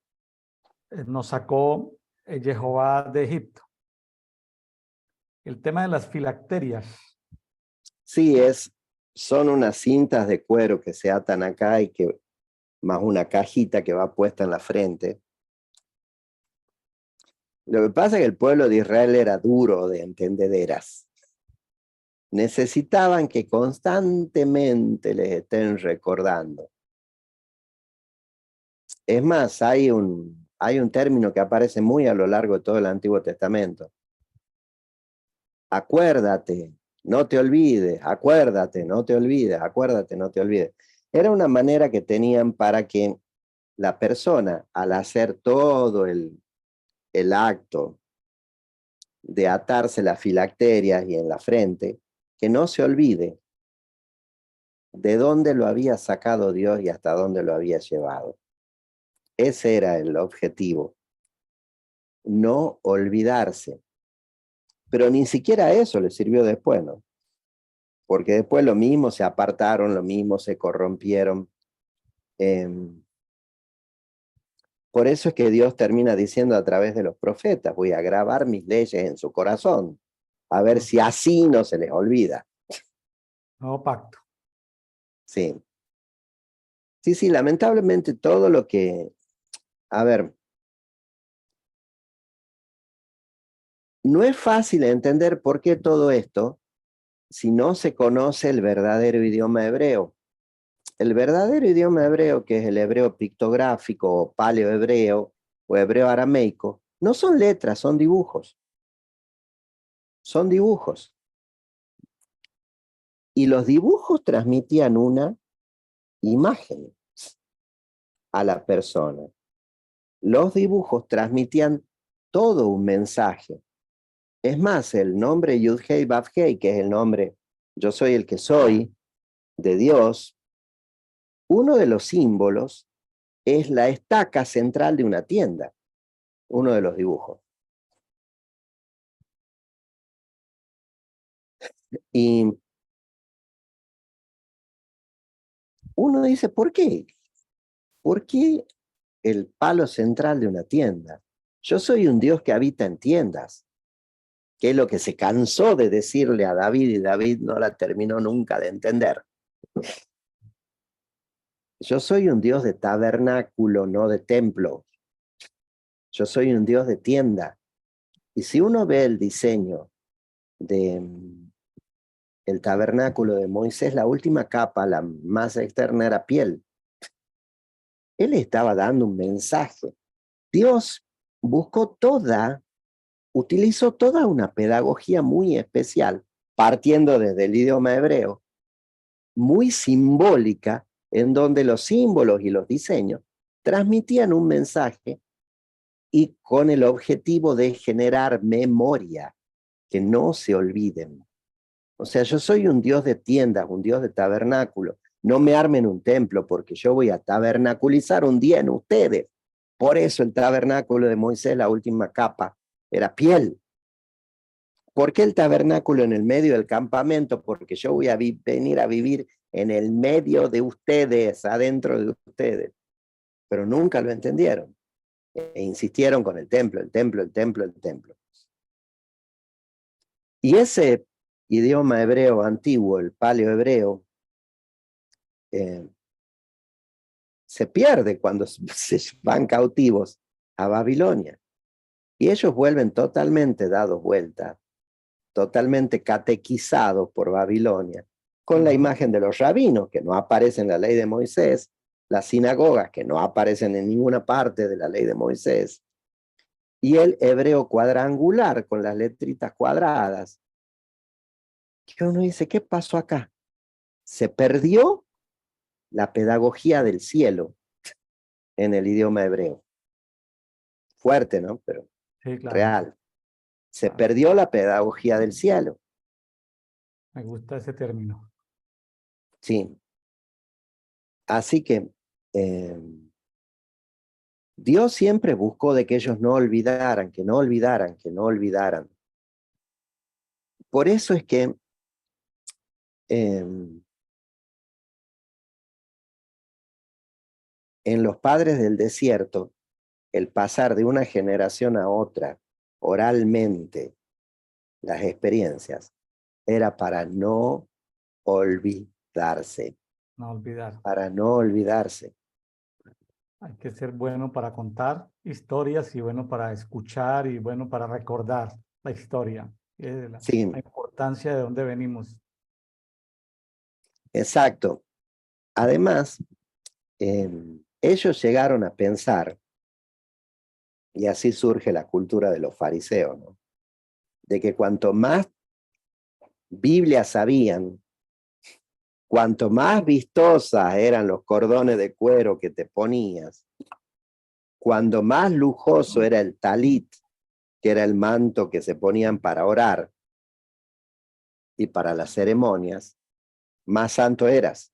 A: nos sacó Jehová de Egipto. El tema de las filacterias.
B: sí, son unas cintas de cuero que se atan acá y que, más una cajita que va puesta en la frente. Lo que pasa es que el pueblo de Israel era duro de entendederas. Necesitaban que constantemente les estén recordando. Es más, hay un término que aparece muy a lo largo de todo el Antiguo Testamento. Acuérdate, no te olvides, acuérdate, no te olvides, acuérdate, no te olvides. Era una manera que tenían para que la persona, al hacer todo el acto de atarse las filacterias y en la frente, que no se olvide de dónde lo había sacado Dios y hasta dónde lo había llevado. Ese era el objetivo, no olvidarse. Pero ni siquiera eso le sirvió después, ¿no? Porque después lo mismo se apartaron, lo mismo se corrompieron. Por eso es que Dios termina diciendo a través de los profetas, voy a grabar mis leyes en su corazón, a ver si así no se les olvida.
A: Nuevo pacto.
B: Sí. Sí, sí, lamentablemente todo lo que... A ver, no es fácil entender por qué todo esto si no se conoce el verdadero idioma hebreo. El verdadero idioma hebreo, que es el hebreo pictográfico o paleohebreo o hebreo arameico, no son letras, son dibujos. Son dibujos. Y los dibujos transmitían una imagen a la persona. Los dibujos transmitían todo un mensaje. Es más, el nombre Yud-Hei Vav-Hei, que es el nombre yo soy el que soy de Dios, uno de los símbolos es la estaca central de una tienda, uno de los dibujos. Y uno dice, ¿por qué? ¿Por qué el palo central de una tienda? Yo soy un Dios que habita en tiendas, que es lo que se cansó de decirle a David y David no la terminó nunca de entender. Yo soy un Dios de tabernáculo, no de templo. Yo soy un Dios de tienda. Y si uno ve el diseño de el tabernáculo de Moisés, la última capa, la más externa, era piel. Él estaba dando un mensaje. Dios utilizó toda una pedagogía muy especial, partiendo desde el idioma hebreo, muy simbólica, en donde los símbolos y los diseños transmitían un mensaje y con el objetivo de generar memoria, que no se olviden. O sea, yo soy un Dios de tiendas, un Dios de tabernáculo. No me armen un templo porque yo voy a tabernaculizar un día en ustedes. Por eso el tabernáculo de Moisés, la última capa, era piel. ¿Por qué el tabernáculo en el medio del campamento? Porque yo voy a venir a vivir en el medio de ustedes, adentro de ustedes. Pero nunca lo entendieron. E insistieron con el templo, el templo, el templo, el templo. Y ese idioma hebreo antiguo, el paleohebreo, se pierde cuando se van cautivos a Babilonia. Y ellos vuelven totalmente dados vuelta, totalmente catequizados por Babilonia, con la imagen de los rabinos, que no aparecen en la ley de Moisés, las sinagogas, que no aparecen en ninguna parte de la ley de Moisés, y el hebreo cuadrangular, con las letritas cuadradas. Que uno dice, ¿qué pasó acá? Se perdió la pedagogía del cielo en el idioma hebreo. Fuerte, ¿no? Pero
A: Sí, claro.
B: real. Se
A: Claro.
B: perdió la pedagogía del cielo.
A: Me gusta ese término.
B: Sí. Así que Dios siempre buscó de que ellos no olvidaran, que no olvidaran, que no olvidaran. Por eso es que en los padres del desierto, el pasar de una generación a otra, oralmente, las experiencias, era para no olvidarse,
A: No olvidar.
B: para no olvidarse.
A: Hay que ser bueno para contar historias y bueno para escuchar y bueno para recordar la historia.
B: Sí,
A: La importancia de dónde venimos.
B: exacto. Además, ellos llegaron a pensar, y así surge la cultura de los fariseos, ¿no? De que cuanto más Biblia sabían, cuanto más vistosas eran los cordones de cuero que te ponías, cuando más lujoso era el talit, que era el manto que se ponían para orar y para las ceremonias, más santo eras,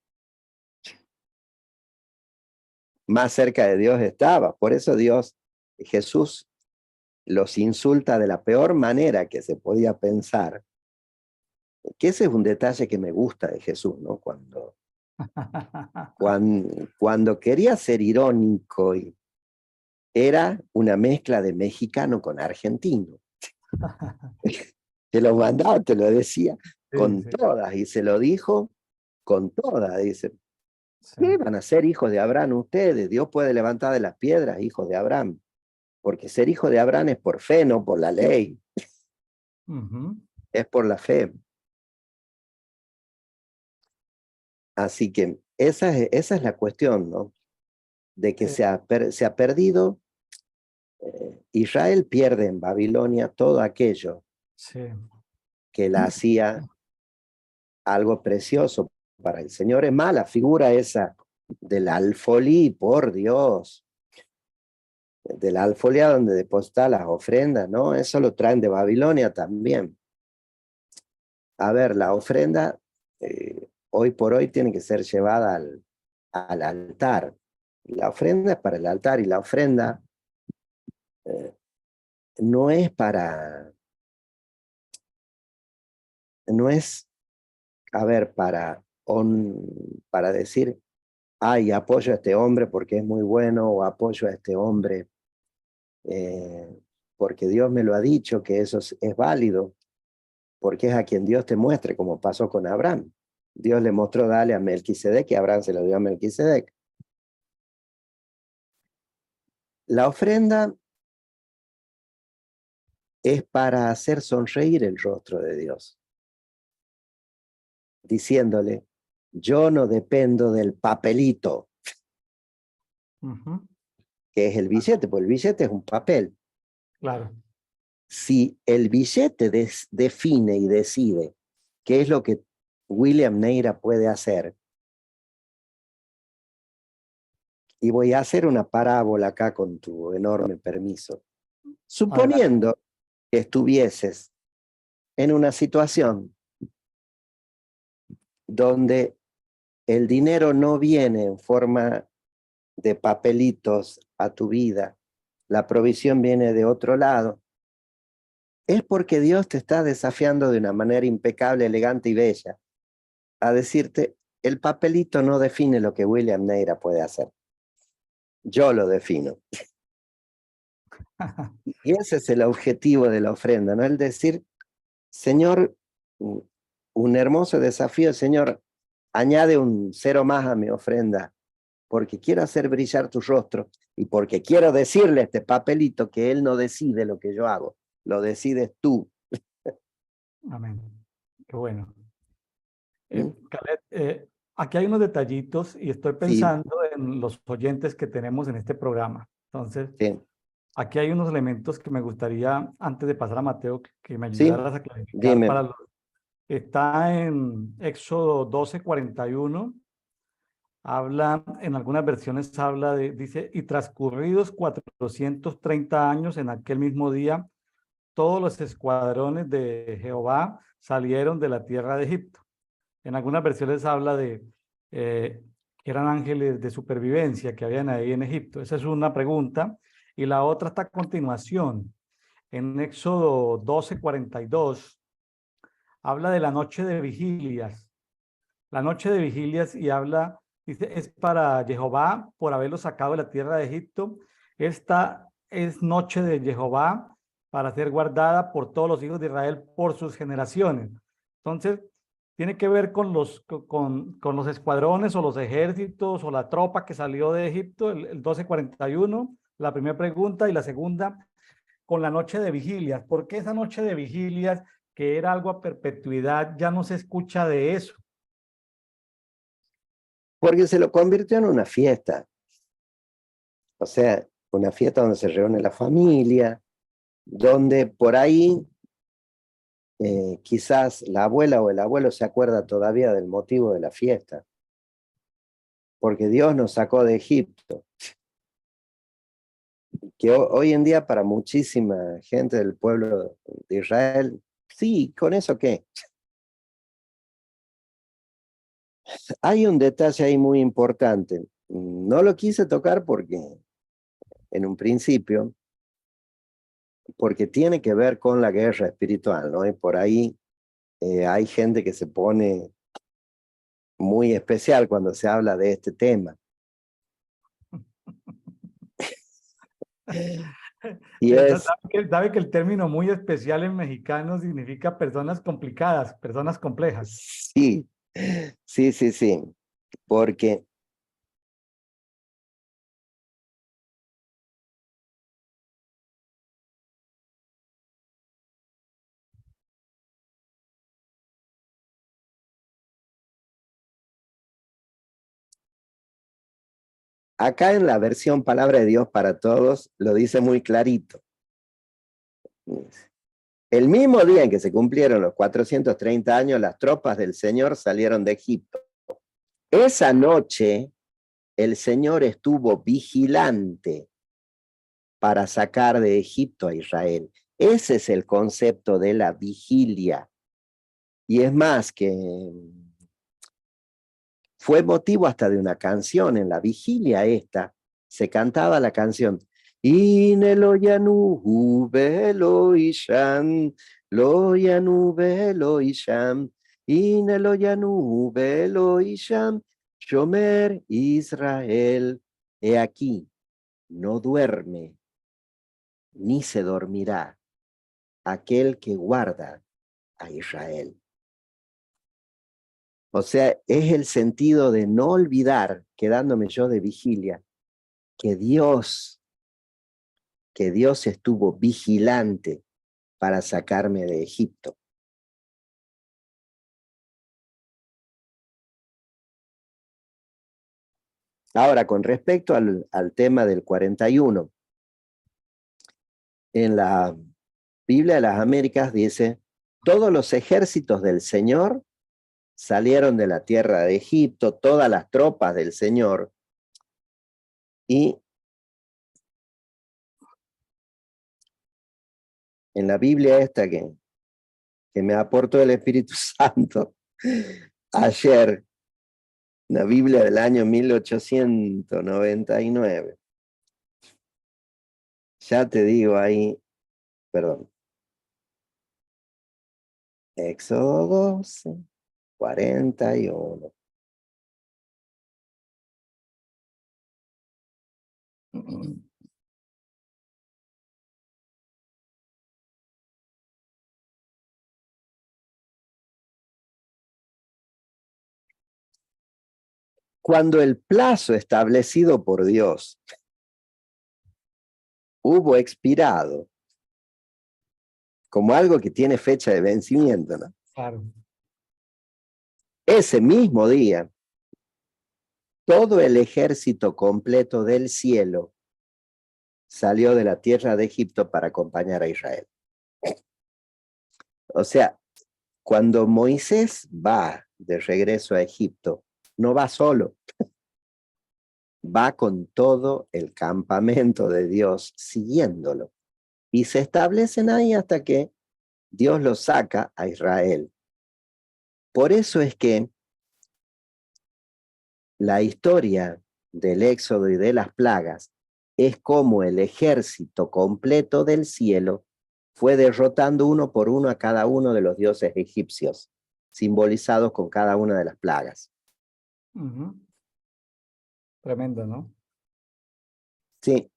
B: más cerca de Dios estabas. Por eso Jesús los insulta de la peor manera que se podía pensar, que ese es un detalle que me gusta de Jesús, ¿no? Cuando quería ser irónico, era una mezcla de mexicano con argentino. Te lo mandaba, te lo decía
A: Sí,
B: con
A: sí,
B: todas, y se lo dijo con todas. Dice,
A: sí.
B: ¿qué van a ser hijos de Abraham ustedes? Dios puede levantar de las piedras hijos de Abraham, porque ser hijo de Abraham es por fe, no por la ley,
A: Ujú.
B: es por la fe. Así que esa es la cuestión, ¿no? De que
A: Sí,
B: se ha perdido, Israel pierde en Babilonia todo aquello
A: sí.
B: que la hacía algo precioso para el Señor. Es más, la figura esa del alfolí, por Dios, del alfolí a donde deposita las ofrendas, ¿no? Eso lo traen de Babilonia también. A ver, la ofrenda hoy por hoy tiene que ser llevada al altar. La ofrenda es para el altar y la ofrenda eh, no es no es, a ver, para decir, ay, apoyo a este hombre porque es muy bueno, o apoyo a este hombre porque Dios me lo ha dicho que eso es válido, porque es a quien Dios te muestre, como pasó con Abraham. Dios le mostró dale a Melquisedec y Abraham se lo dio a Melquisedec. La ofrenda es para hacer sonreír el rostro de Dios, diciéndole, yo no dependo del papelito,
A: Ujú.
B: que es el billete, porque el billete es un papel.
A: Claro.
B: Si el billete define y decide qué es lo que William Neira puede hacer, y voy a hacer una parábola acá con tu enorme permiso,
A: Adelante.
B: suponiendo que estuvieses en una situación donde el dinero no viene en forma de papelitos a tu vida, la provisión viene de otro lado, es porque Dios te está desafiando de una manera impecable, elegante y bella a decirte, el papelito no define lo que William Neira puede hacer. Yo lo defino. Y ese es el objetivo de la ofrenda, ¿no? El decir, Señor, un hermoso desafío, Señor, añade un cero más a mi ofrenda, porque quiero hacer brillar tu rostro y porque quiero decirle a este papelito que él no decide lo que yo hago, lo decides tú.
A: Amén. Qué bueno.
B: ¿Mm?
A: Khaled, aquí hay unos detallitos y estoy
B: Sí,
A: pensando en los oyentes que tenemos en este programa. Entonces,
B: sí,
A: aquí hay unos elementos que me gustaría, antes de pasar a Mateo, que me
B: sí,
A: ayudaras a clarificar
B: dime.
A: para los... Está en Éxodo 12:41. Habla, en algunas versiones habla de, dice, y transcurridos 430 años en aquel mismo día, todos los escuadrones de Jehová salieron de la tierra de Egipto. En algunas versiones habla de que eran ángeles de supervivencia que habían ahí en Egipto. Esa es una pregunta. Y la otra está a continuación. En Éxodo 12:42 habla de la noche de vigilias. La noche de vigilias y habla, dice, es para Jehová por haberlo sacado de la tierra de Egipto. Esta es noche de Jehová para ser guardada por todos los hijos de Israel por sus generaciones. Entonces, tiene que ver con con los escuadrones o los ejércitos o la tropa que salió de Egipto, el 12:41, la primera pregunta, y la segunda, con la noche de vigilias. ¿Por qué esa noche de vigilias, que era algo a perpetuidad, ya no se escucha de eso?
B: Porque se lo convirtió en una fiesta. O sea, una fiesta donde se reúne la familia, donde por ahí quizás la abuela o el abuelo se acuerda todavía del motivo de la fiesta. Porque Dios nos sacó de Egipto. Que hoy en día para muchísima gente del pueblo de Israel, sí, ¿con eso qué? Hay un detalle ahí muy importante. No lo quise tocar porque en un principio, porque tiene que ver con la guerra espiritual, ¿no? Y por ahí hay gente que se pone muy especial cuando se habla de este tema. Y es,
A: Sabe que el término muy especial en mexicano significa personas complicadas, personas complejas.
B: sí, sí, sí, sí, porque acá en la versión Palabra de Dios para Todos lo dice muy clarito. El mismo día en que se cumplieron los 430 años, las tropas del Señor salieron de Egipto. Esa noche el Señor estuvo vigilante para sacar de Egipto a Israel. Ese es el concepto de la vigilia. Y es más que fue motivo hasta de una canción. En la vigilia esta se cantaba la canción Ine lo yanu velo ishan, lo yanu velo ishan, Ine lo yanu velo ishan, Shomer Israel. He aquí, no duerme, ni se dormirá aquel que guarda a Israel. O sea, es el sentido de no olvidar, quedándome yo de vigilia, que Dios estuvo vigilante para sacarme de Egipto. Ahora, con respecto al tema del 41, en la Biblia de las Américas dice, todos los ejércitos del Señor salieron de la tierra de Egipto, todas las tropas del Señor, y en la Biblia esta que me aportó el Espíritu Santo ayer, la Biblia del año 1899. Ya te digo ahí, perdón, Éxodo 12:41. Cuando el plazo establecido por Dios hubo expirado, como algo que tiene fecha de vencimiento, ¿no?
A: Claro.
B: Ese mismo día, todo el ejército completo del cielo salió de la tierra de Egipto para acompañar a Israel. O sea, cuando Moisés va de regreso a Egipto, no va solo, va con todo el campamento de Dios siguiéndolo. Y se establecen ahí hasta que Dios los saca a Israel. Por eso es que la historia del éxodo y de las plagas es como el ejército completo del cielo fue derrotando uno por uno a cada uno de los dioses egipcios, simbolizados con cada una de las plagas.
A: Ujú. Tremendo, ¿no?
B: Sí.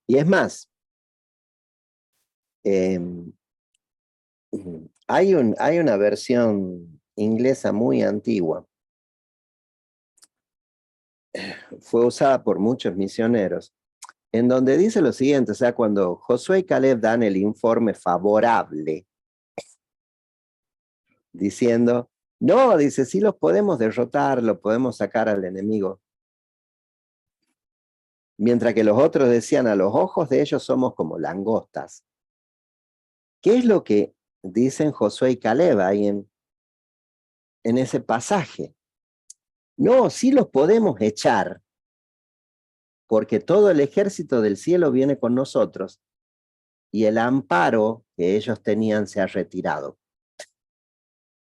B: Y es más, hay una versión inglesa muy antigua, fue usada por muchos misioneros, en donde dice lo siguiente, o sea, cuando Josué y Caleb dan el informe favorable, diciendo, no, dice, sí los podemos derrotar, lo podemos sacar al enemigo. Mientras que los otros decían, a los ojos de ellos somos como langostas. ¿Qué es lo que dicen Josué y Caleb ahí en ese pasaje? No, sí los podemos echar, porque todo el ejército del cielo viene con nosotros y el amparo que ellos tenían se ha retirado.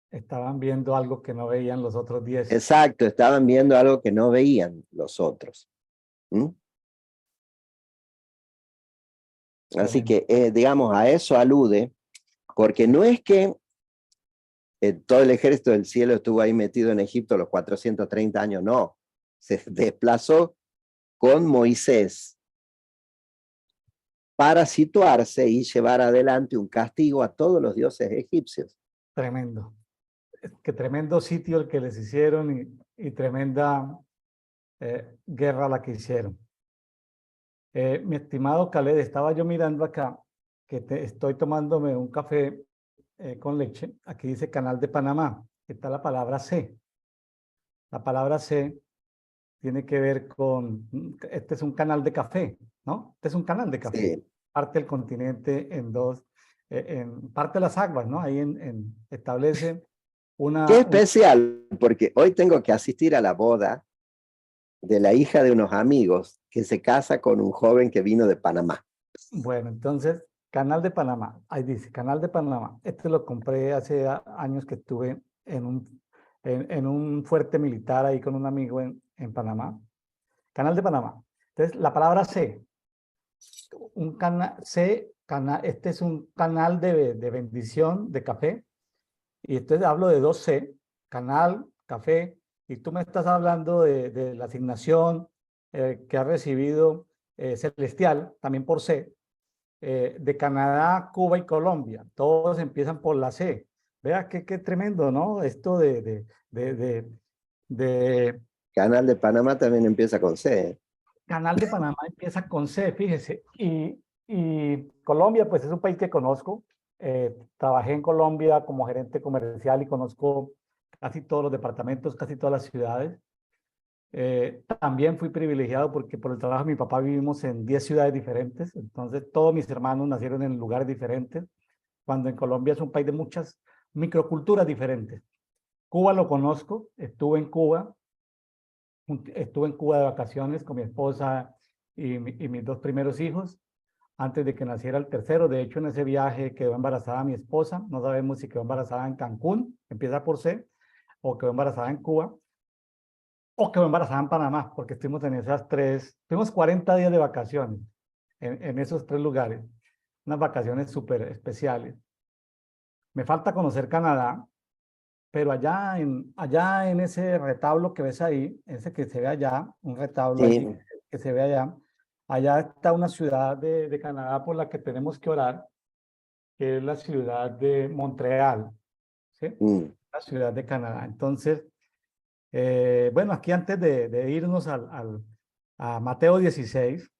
A: Estaban viendo algo que no veían los otros 10.
B: Exacto, estaban viendo algo que no veían los otros. ¿Mm? Así
A: Tremendo.
B: que, digamos, a eso alude, porque no es que todo el ejército del cielo estuvo ahí metido en Egipto los 430 años, no. Se desplazó con Moisés para situarse y llevar adelante un castigo a todos los dioses egipcios.
A: Tremendo. Qué tremendo sitio el que les hicieron y tremenda guerra la que hicieron. Mi estimado Khaled, estaba yo mirando acá que estoy tomándome un café con leche. Aquí dice Canal de Panamá. Está la palabra C. La palabra C tiene que ver con, este es un canal de café, ¿no? Este es un canal de café.
B: Sí.
A: Parte el continente en dos, parte las aguas, ¿no? Ahí establece
B: Qué
A: una,
B: especial, porque hoy tengo que asistir a la boda de la hija de unos amigos que se casa con un joven que vino de Panamá.
A: bueno, entonces, Canal de Panamá, ahí dice, Canal de Panamá. Este lo compré hace años que estuve en un fuerte militar ahí con un amigo en Panamá. Canal de Panamá. Entonces, la palabra C, este es un canal de bendición de café. Y entonces hablo de dos C, canal, café, y tú me estás hablando de la asignación que ha recibido Celestial, también por C, de Canadá, Cuba y Colombia. Todos empiezan por la C. Vea qué tremendo, ¿no? Esto de
B: Canal de Panamá también empieza con C.
A: Canal de Panamá empieza con C, fíjese. Y Colombia, pues es un país que conozco. Trabajé en Colombia como gerente comercial y conozco casi todos los departamentos, casi todas las ciudades. También fui privilegiado porque por el trabajo de mi papá vivimos en 10 ciudades diferentes, entonces todos mis hermanos nacieron en lugares diferentes, cuando en Colombia es un país de muchas microculturas diferentes. Cuba lo conozco, estuve en Cuba de vacaciones con mi esposa y mis dos primeros hijos, antes de que naciera el tercero. De hecho, en ese viaje quedó embarazada mi esposa, no sabemos si quedó embarazada en Cancún, empieza por C, o quedó embarazada en Cuba, o quedó embarazada en Panamá, porque estuvimos en tuvimos 40 días de vacaciones en esos tres lugares, unas vacaciones súper especiales. Me falta conocer Canadá, pero allá en ese retablo que ves ahí, ese que se ve allá, un retablo allí
B: Sí.
A: que se ve allá, allá está una ciudad de Canadá por la que tenemos que orar, que es la ciudad de Montreal, ¿sí?
B: Mm.
A: La ciudad de Canadá. Entonces, bueno, aquí antes de irnos a Mateo 16,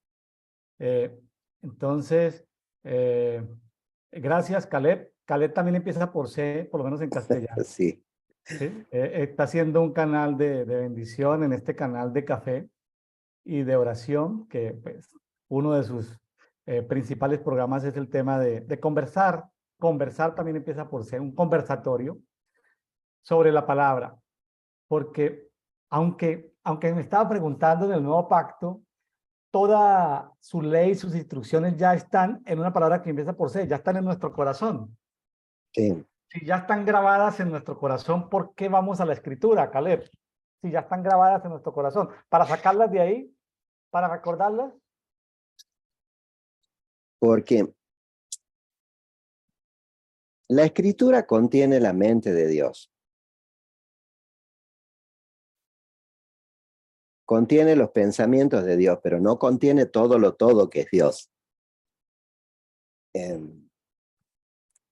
A: entonces, Gracias, Caleb. Caleb también empieza por C, por lo menos en castellano.
B: Sí.
A: ¿Sí? Está haciendo un canal de bendición en este canal de café y de oración, que pues, uno de sus principales programas es el tema de conversar. Conversar también empieza por ser un conversatorio sobre la palabra, porque aunque me estaba preguntando en el nuevo pacto, toda su ley, sus instrucciones ya están en una palabra que empieza por C, ya están en nuestro corazón.
B: Sí.
A: Si ya están grabadas en nuestro corazón, ¿por qué vamos a la escritura, Caleb? Si ya están grabadas en nuestro corazón, ¿para sacarlas de ahí? ¿Para recordarlas?
B: Porque la escritura contiene la mente de Dios. Contiene los pensamientos de Dios, pero no contiene todo que es Dios.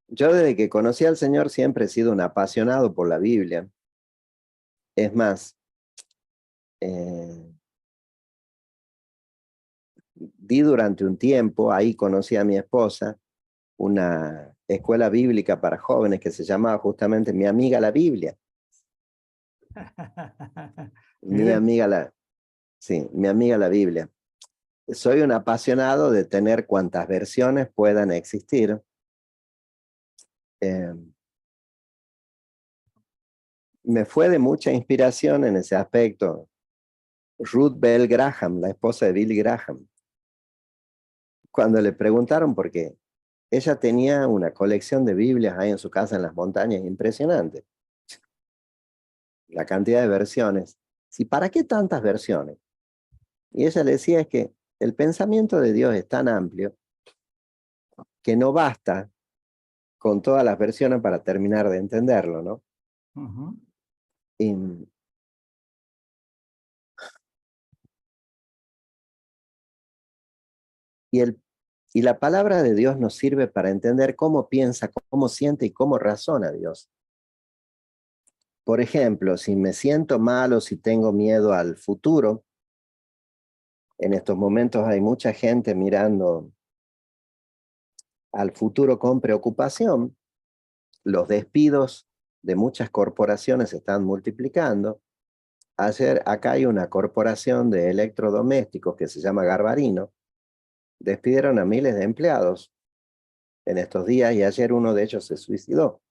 B: Yo desde que conocí al Señor siempre he sido un apasionado por la Biblia. Es más, di durante un tiempo, ahí conocí a mi esposa, una escuela bíblica para jóvenes que se llamaba justamente Mi Amiga la Biblia. Mi amiga Mi Amiga la Biblia. Soy un apasionado de tener cuantas versiones puedan existir. Me fue de mucha inspiración en ese aspecto Ruth Bell Graham, la esposa de Billy Graham. Cuando le preguntaron por qué, ella tenía una colección de Biblias ahí en su casa en las montañas impresionante. La cantidad de versiones. ¿Sí, para qué tantas versiones? Y ella le decía es que el pensamiento de Dios es tan amplio que no basta con todas las versiones para terminar de entenderlo, ¿no?
A: Uh-huh.
B: Y la palabra de Dios nos sirve para entender cómo piensa, cómo siente y cómo razona Dios. Por ejemplo, si me siento mal o si tengo miedo al futuro, en estos momentos hay mucha gente mirando al futuro con preocupación. Los despidos de muchas corporaciones se están multiplicando. Ayer acá hay una corporación de electrodomésticos que se llama Garbarino. Despidieron a miles de empleados en estos días y ayer uno de ellos se suicidó.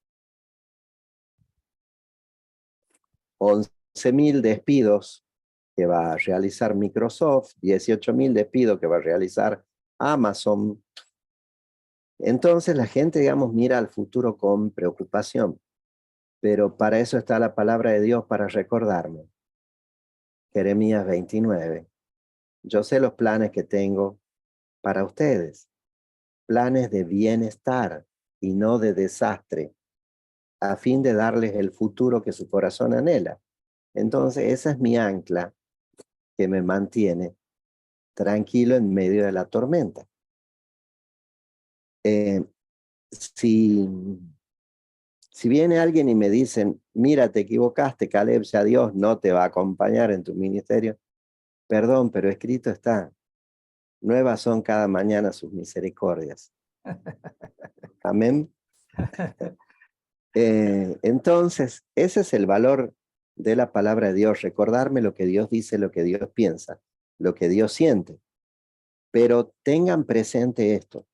B: 11.000 despidos que va a realizar Microsoft, 18.000 despidos que va a realizar Amazon. Entonces la gente, digamos, mira al futuro con preocupación, pero para eso está la palabra de Dios para recordarme. Jeremías 29. Yo sé los planes que tengo para ustedes, planes de bienestar y no de desastre, a fin de darles el futuro que su corazón anhela. Entonces esa es mi ancla que me mantiene tranquilo en medio de la tormenta. Si viene alguien y me dicen, mira, te equivocaste, Caleb, ya Dios no te va a acompañar en tu ministerio, perdón, pero escrito está, nuevas son cada mañana sus misericordias. Amén. Entonces, ese es el valor de la palabra de Dios, recordarme lo que Dios dice, lo que Dios piensa, lo que Dios siente. Pero tengan presente esto,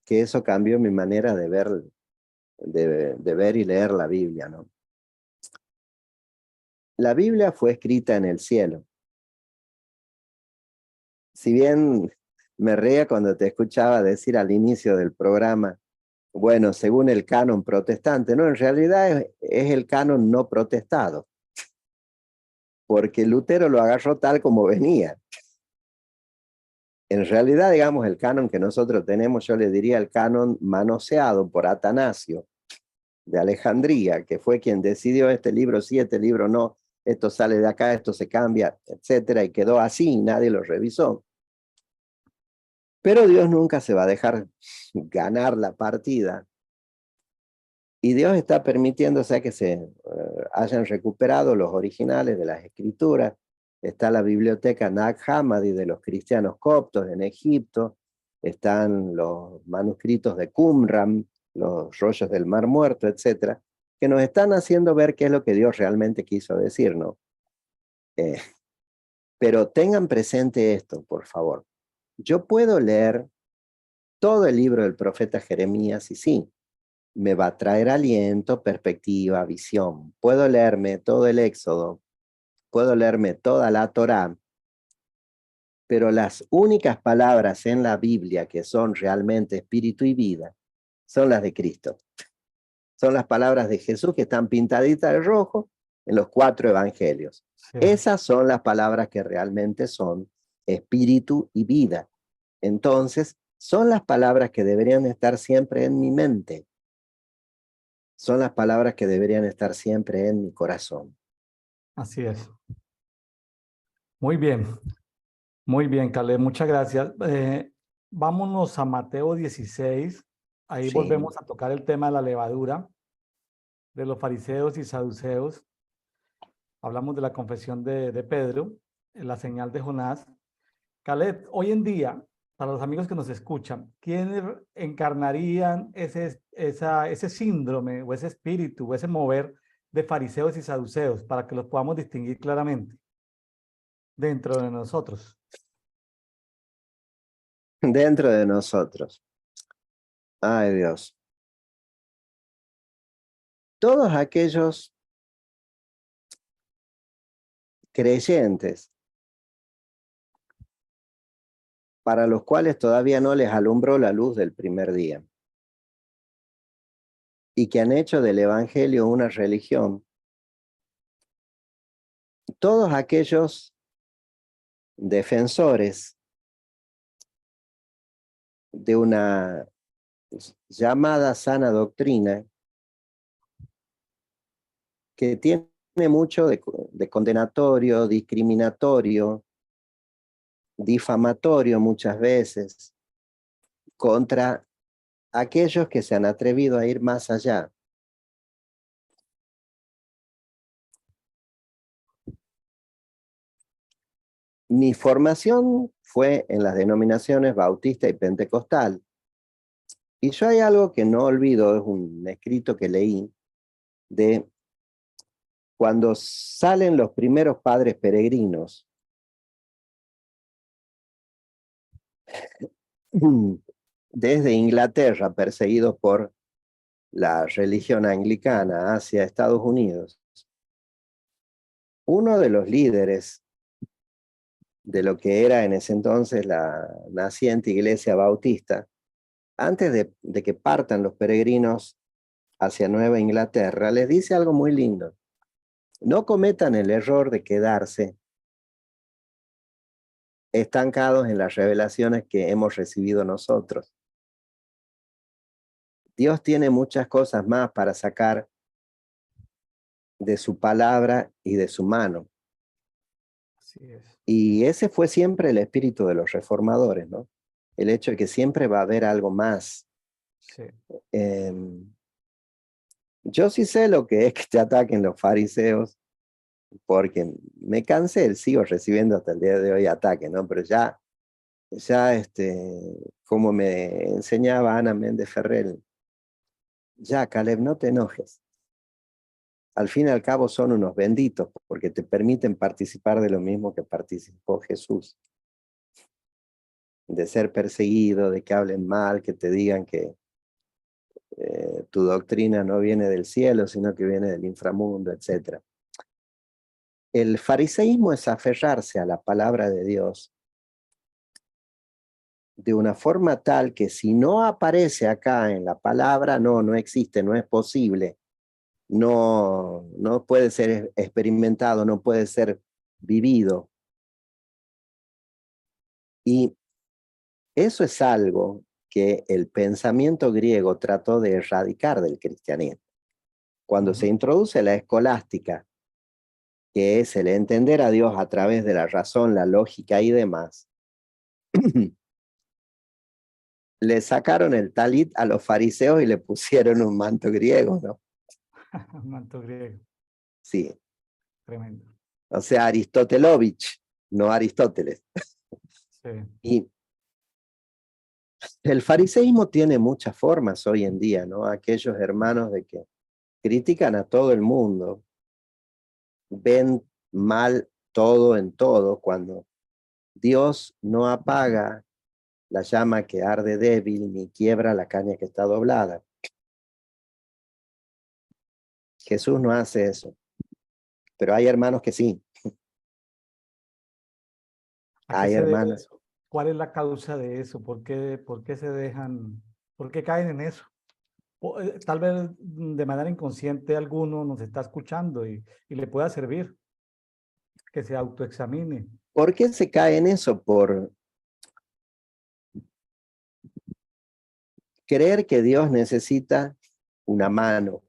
B: que eso cambió mi manera de ver y leer la Biblia, ¿no? La Biblia fue escrita en el cielo. Si bien me reía cuando te escuchaba decir al inicio del programa, bueno, según el canon protestante, no, en realidad es el canon no protestado, porque Lutero lo agarró tal como venía. En realidad, digamos, el canon que nosotros tenemos, yo le diría el canon manoseado por Atanasio de Alejandría, que fue quien decidió este libro sí, este libro no, esto sale de acá, esto se cambia, etcétera, y quedó así y nadie lo revisó. Pero Dios nunca se va a dejar ganar la partida. Y Dios está permitiendo, o sea, que se hayan recuperado los originales de las escrituras. Está la biblioteca Nag Hammadi de los cristianos coptos en Egipto. están los manuscritos de Qumran, los rollos del Mar Muerto, etcétera, que nos están haciendo ver qué es lo que Dios realmente quiso decir, ¿no? Pero tengan presente esto, por favor. Yo puedo leer todo el libro del profeta Jeremías y sí, me va a traer aliento, perspectiva, visión. Puedo leerme todo el Éxodo, puedo leerme toda la Torá, pero las únicas palabras en la Biblia que son realmente espíritu y vida son las de Cristo. Son las palabras de Jesús que están pintaditas de rojo en los 4 evangelios.
A: Sí,
B: Esas son las palabras que realmente son espíritu y vida. Entonces, son las palabras que deberían estar siempre en mi mente. Son las palabras que deberían estar siempre en mi corazón.
A: así es. Muy bien, Caleb, muchas gracias. Vámonos a Mateo 16. Ahí
B: Sí,
A: volvemos a tocar el tema de la levadura, de los fariseos y saduceos. Hablamos de la confesión de Pedro, la señal de Jonás. Caleb, hoy en día, para los amigos que nos escuchan, ¿quiénes encarnarían ese síndrome o ese espíritu o ese mover de fariseos y saduceos para que los podamos distinguir claramente dentro de nosotros?
B: dentro de nosotros. Ay, Dios. Todos aquellos creyentes para los cuales todavía no les alumbró la luz del primer día y que han hecho del Evangelio una religión, todos aquellos defensores de una llamada sana doctrina que tiene mucho de condenatorio, discriminatorio, difamatorio muchas veces, contra aquellos que se han atrevido a ir más allá. Mi formación fue en las denominaciones bautista y pentecostal. Y yo hay algo que no olvido, es un escrito que leí de cuando salen los primeros padres peregrinos desde Inglaterra, perseguidos por la religión anglicana hacia Estados Unidos. Uno de los líderes de lo que era en ese entonces la naciente iglesia bautista, antes de que partan los peregrinos hacia Nueva Inglaterra, les dice algo muy lindo. No cometan el error de quedarse estancados en las revelaciones que hemos recibido nosotros. Dios tiene muchas cosas más para sacar de su palabra y de su mano.
A: Así es.
B: Y ese fue siempre el espíritu de los reformadores, ¿no? El hecho de que siempre va a haber algo más.
A: Sí.
B: Yo sí sé lo que es que te ataquen los fariseos, porque me cansé, sigo recibiendo hasta el día de hoy ataques, ¿no? Pero ya como me enseñaba Ana Méndez Ferrer, ya, Caleb, no te enojes. Al fin y al cabo son unos benditos, porque te permiten participar de lo mismo que participó Jesús. De ser perseguido, de que hablen mal, que te digan que tu doctrina no viene del cielo, sino que viene del inframundo, etc. El fariseísmo es aferrarse a la palabra de Dios de una forma tal que si no aparece acá en la palabra, no existe, no es posible, no puede ser experimentado, no puede ser vivido. Y eso es algo que el pensamiento griego trató de erradicar del cristianismo. Cuando se introduce la escolástica, que es el entender a Dios a través de la razón, la lógica y demás, le sacaron el talit a los fariseos y le pusieron un manto griego, ¿no?
A: Manto griego,
B: Sí,
A: tremendo.
B: o sea, Aristotelovich, no Aristóteles.
A: Sí.
B: Y El fariseísmo tiene muchas formas hoy en día, ¿no? Aquellos hermanos de que critican a todo el mundo, ven mal todo en todo, cuando Dios no apaga la llama que arde débil, ni quiebra la caña que está doblada. Jesús no hace eso, pero hay hermanos que sí.
A: ¿A qué
B: Hay
A: se debe
B: hermanos.
A: eso? ¿Cuál es la causa de eso? Por qué se dejan, por qué caen en eso? Tal vez de manera inconsciente alguno nos está escuchando y le pueda servir que se autoexamine.
B: ¿Por qué se cae en eso? Por creer que Dios necesita una mano.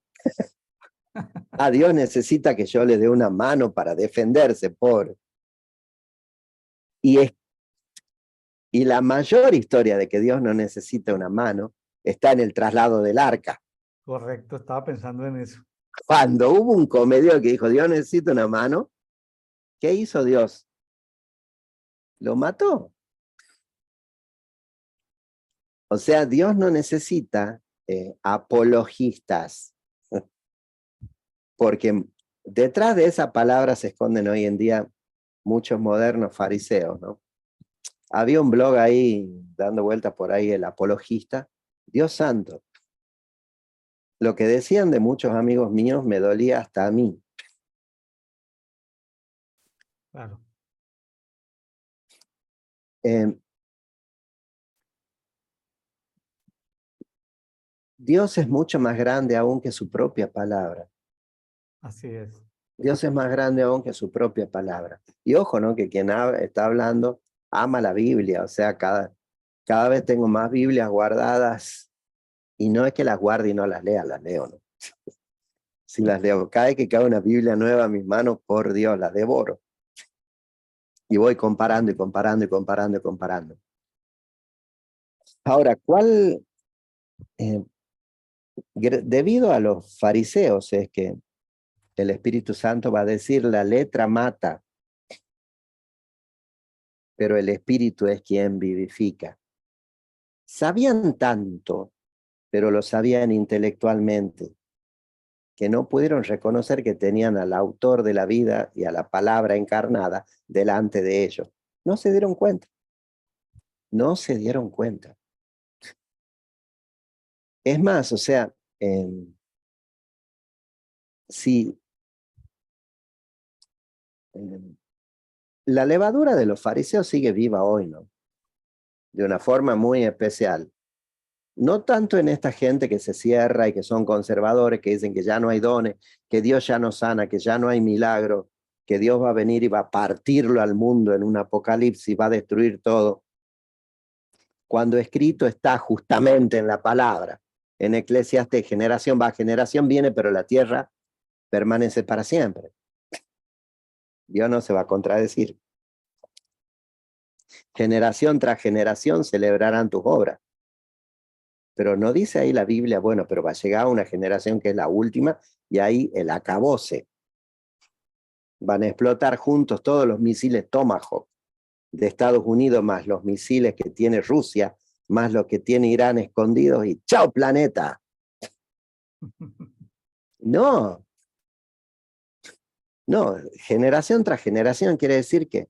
B: Ah, Dios necesita que yo le dé una mano para defenderse, por. Y, es, y la mayor historia de que Dios no necesita una mano está en el traslado del arca.
A: Correcto, estaba pensando en eso.
B: Cuando hubo un comediante que dijo, Dios necesita una mano, ¿qué hizo Dios? Lo mató. O sea, Dios no necesita apologistas, porque detrás de esa palabra se esconden hoy en día muchos modernos fariseos, ¿no? Había un blog ahí dando vueltas por ahí, el apologista. Dios santo. Lo que decían de muchos amigos míos me dolía hasta a mí.
A: Claro,
B: Eh, Dios es mucho más grande aún que su propia palabra.
A: así es.
B: Dios es más grande aún que su propia palabra. Y ojo, ¿no? Que quien está hablando ama la Biblia. O sea, cada vez tengo más Biblias guardadas. Y no es que las guarde y no las lea, las leo, ¿no? Si las leo, cada vez que cae una Biblia nueva a mis manos, por Dios, las devoro. Y voy comparando y comparando y comparando y comparando. Ahora, eh, debido a los fariseos, es que el Espíritu Santo va a decir, la letra mata, pero el Espíritu es quien vivifica. Sabían tanto, pero lo sabían intelectualmente, que no pudieron reconocer que tenían al autor de la vida y a la palabra encarnada delante de ellos. No se dieron cuenta. No se dieron cuenta. Es más, o sea, si la levadura de los fariseos sigue viva hoy, ¿no? De una forma muy especial. No tanto en esta gente que se cierra y que son conservadores, que dicen que ya no hay dones, que Dios ya no sana, que ya no hay milagro, que Dios va a venir y va a partirlo al mundo en un apocalipsis, va a destruir todo. Cuando escrito está justamente en la palabra. En Eclesiastes, generación va, generación viene, pero la tierra permanece para siempre. Dios no se va a contradecir. Generación tras generación celebrarán tus obras. Pero no dice ahí la Biblia, bueno, pero va a llegar una generación que es la última y ahí el acabose. Van a explotar juntos todos los misiles Tomahawk de Estados Unidos, más los misiles que tiene Rusia, más los que tiene Irán escondidos y ¡chao planeta! No, no, generación tras generación quiere decir que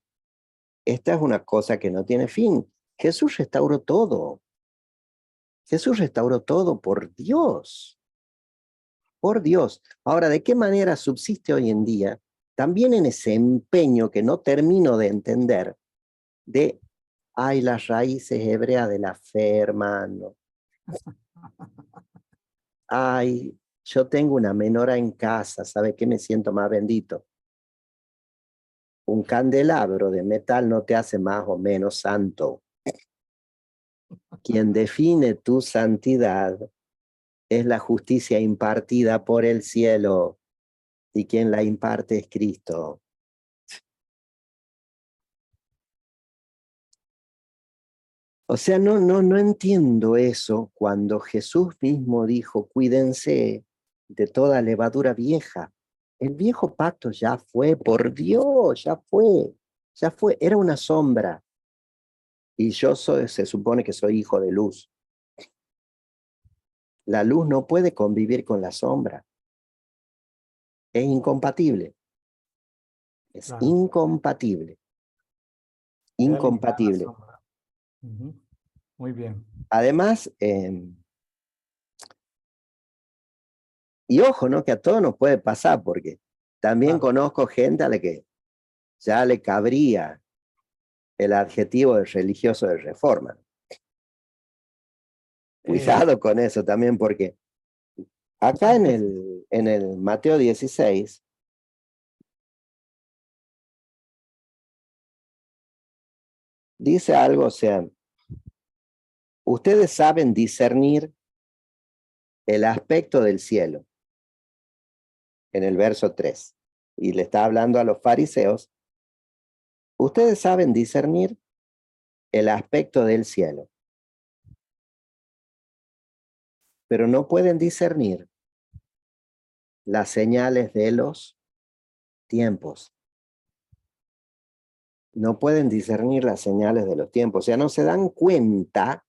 B: esta es una cosa que no tiene fin. Jesús restauró todo. Jesús restauró todo por Dios. Por Dios. Ahora, ¿de qué manera subsiste hoy en día? También en ese empeño que no termino de entender de, ay, las raíces hebreas de la fe, hermano. Ay, yo tengo una menora en casa, ¿sabe qué me siento más bendito? Un candelabro de metal no te hace más o menos santo. Quien define tu santidad es la justicia impartida por el cielo y quien la imparte es Cristo. O sea, no entiendo eso cuando Jesús mismo dijo, cuídense de toda levadura vieja. El viejo pacto ya fue, por Dios, ya fue, era una sombra. y yo se supone que soy hijo de luz. La luz no puede convivir con la sombra. Es incompatible. Es
A: Claro.
B: incompatible.
A: Debe eliminar la
B: Incompatible.
A: sombra. Ujú. Muy bien.
B: Además, y ojo, ¿no? Que a todos nos puede pasar, porque también
A: Claro.
B: conozco gente a la que ya le cabría el adjetivo de religioso de reforma.
A: Eh,
B: Cuidado con eso también, porque acá en el Mateo 16, dice algo, o sea, ustedes saben discernir el aspecto del cielo, en el verso 3, y le está hablando a los fariseos, ustedes saben discernir el aspecto del cielo, pero no pueden discernir las señales de los tiempos. No pueden discernir las señales de los tiempos, o sea, no se dan cuenta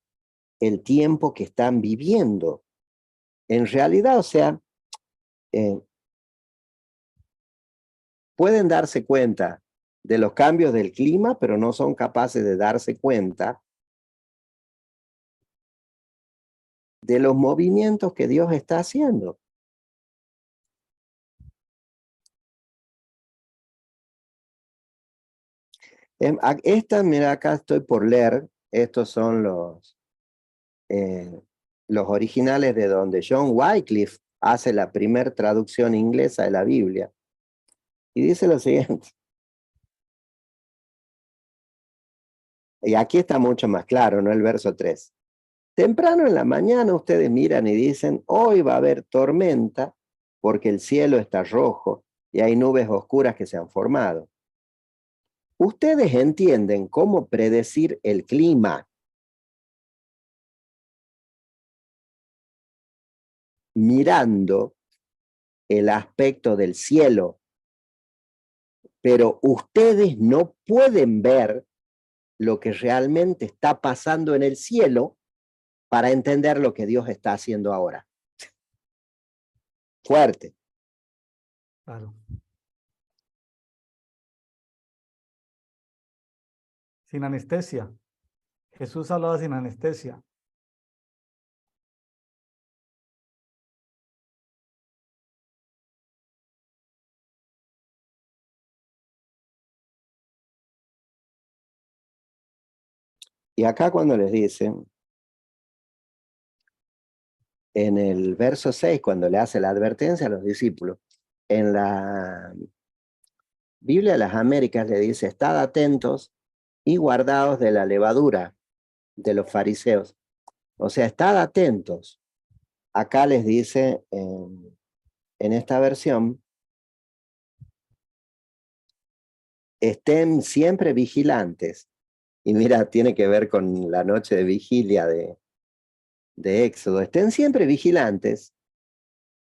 B: el tiempo que están viviendo. En realidad, o sea, eh, pueden darse cuenta de los cambios del clima, pero no son capaces de darse cuenta de los movimientos que Dios está haciendo. Mira, acá estoy por leer, estos son los originales de donde John Wycliffe hace la primera traducción inglesa de la Biblia. Y dice lo siguiente, y aquí está mucho más claro, ¿no? El verso 3. Temprano en la mañana ustedes miran y dicen, hoy va a haber tormenta porque el cielo está rojo y hay nubes oscuras que se han formado. Ustedes entienden cómo predecir el clima mirando el aspecto del cielo, pero ustedes no pueden ver lo que realmente está pasando en el cielo para entender lo que Dios está haciendo ahora. Fuerte.
A: claro. Sin anestesia. Jesús hablaba sin anestesia.
B: Y acá cuando les dicen, en el verso 6, cuando le hace la advertencia a los discípulos, en la Biblia de las Américas le dice, estad atentos y guardaos de la levadura de los fariseos. O sea, estad atentos. Acá les dice en esta versión, estén siempre vigilantes. Y mira, tiene que ver con la noche de vigilia de Éxodo. Estén siempre vigilantes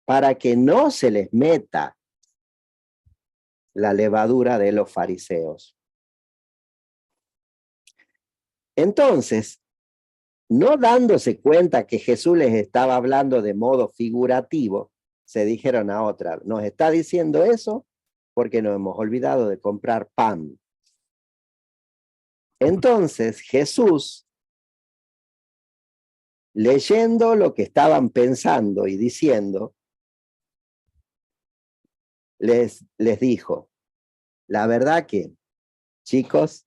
B: para que no se les meta la levadura de los fariseos. Entonces, no dándose cuenta que Jesús les estaba hablando de modo figurativo, se dijeron a otra, nos está diciendo eso porque nos hemos olvidado de comprar pan. Entonces Jesús, leyendo lo que estaban pensando y diciendo, les dijo, la verdad que, chicos,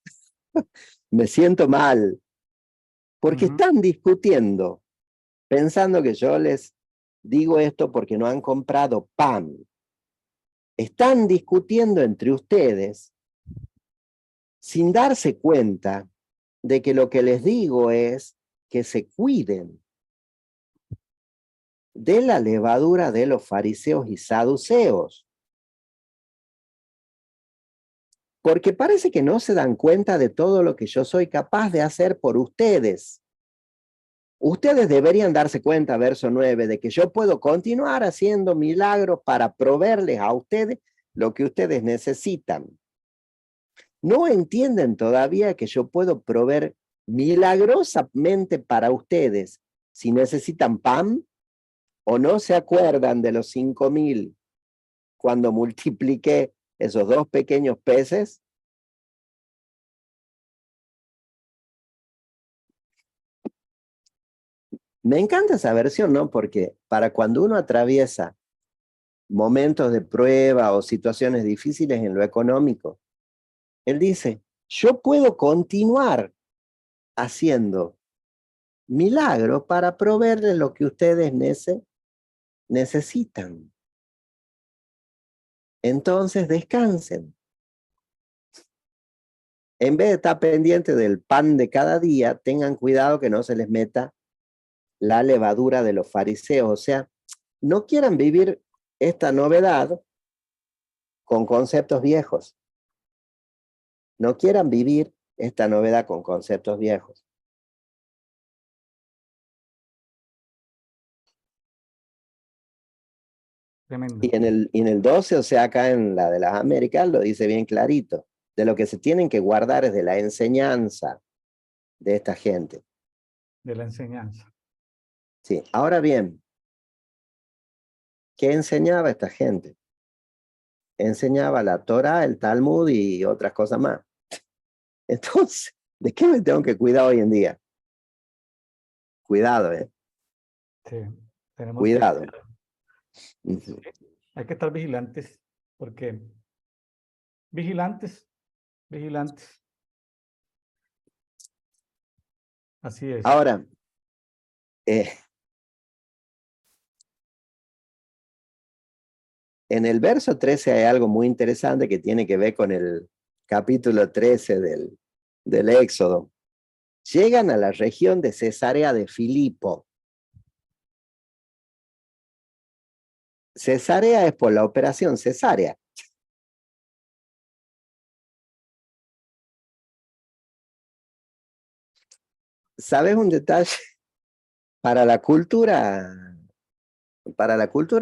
B: me siento mal, porque
A: Ujú.
B: están discutiendo, pensando que yo les digo esto porque no han comprado pan. Están discutiendo entre ustedes sin darse cuenta de que lo que les digo es que se cuiden de la levadura de los fariseos y saduceos. Porque parece que no se dan cuenta de todo lo que yo soy capaz de hacer por ustedes. Ustedes deberían darse cuenta, verso 9, de que yo puedo continuar haciendo milagros para proveerles a ustedes lo que ustedes necesitan. No entienden todavía que yo puedo proveer milagrosamente para ustedes, si necesitan pan o no se acuerdan de los 5.000 cuando multipliqué esos 2 pequeños peces. Me encanta esa versión, ¿no? Porque para cuando uno atraviesa momentos de prueba o situaciones difíciles en lo económico, él dice, yo puedo continuar haciendo milagros para proveerles lo que ustedes necesitan. Entonces descansen. En vez de estar pendiente del pan de cada día, tengan cuidado que no se les meta la levadura de los fariseos. O sea, no quieran vivir esta novedad con conceptos viejos. No quieran vivir esta novedad con conceptos viejos.
A: Tremendo.
B: Y en el 12, o sea, acá en la de las Américas, lo dice bien clarito. De lo que se tienen que guardar es de la enseñanza de esta gente.
A: De la enseñanza.
B: Sí, ahora bien, ¿qué enseñaba esta gente? Enseñaba la Torá, el Talmud y otras cosas más. Entonces, ¿de qué me tengo que cuidar hoy en día? Cuidado,
A: Sí, tenemos que,
B: cuidado.
A: sí, hay que estar vigilantes, porque vigilantes, vigilantes. Así es.
B: Ahora, en el verso 13 hay algo muy interesante que tiene que ver con el capítulo 13 del Éxodo. Llegan a la región de Cesarea de Filipo. Cesarea es por la operación cesárea. ¿Sabes un detalle? Para la cultura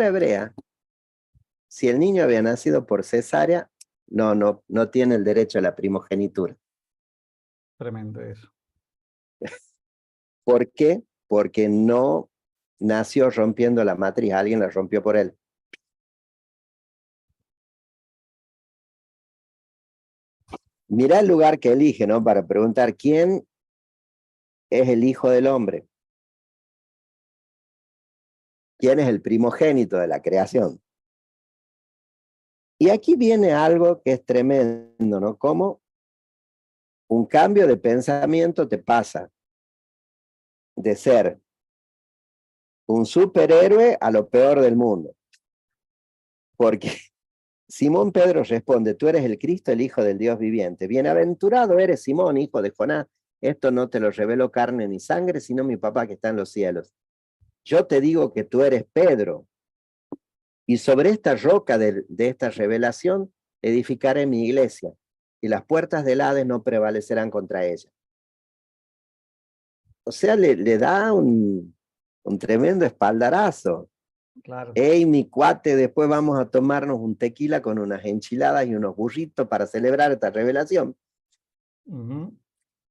B: hebrea, si el niño había nacido por cesárea, no tiene el derecho a la primogenitura.
A: Tremendo eso.
B: ¿Por qué? Porque no nació rompiendo la matriz, alguien la rompió por él. Mira el lugar que elige, ¿no? Para preguntar quién es el hijo del hombre. ¿Quién es el primogénito de la creación? Y aquí viene algo que es tremendo, ¿no? Cómo un cambio de pensamiento te pasa de ser un superhéroe a lo peor del mundo. Porque Simón Pedro responde, tú eres el Cristo, el Hijo del Dios viviente. Bienaventurado eres Simón, hijo de Jonás. Esto no te lo reveló carne ni sangre, sino mi papá que está en los cielos. Yo te digo que tú eres Pedro, y sobre esta roca de esta revelación edificaré mi iglesia, y las puertas del Hades no prevalecerán contra ella. O sea, le da un tremendo espaldarazo.
A: Claro.
B: Hey, mi cuate, después vamos a tomarnos un tequila con unas enchiladas y unos burritos para celebrar esta revelación.
A: Ujú.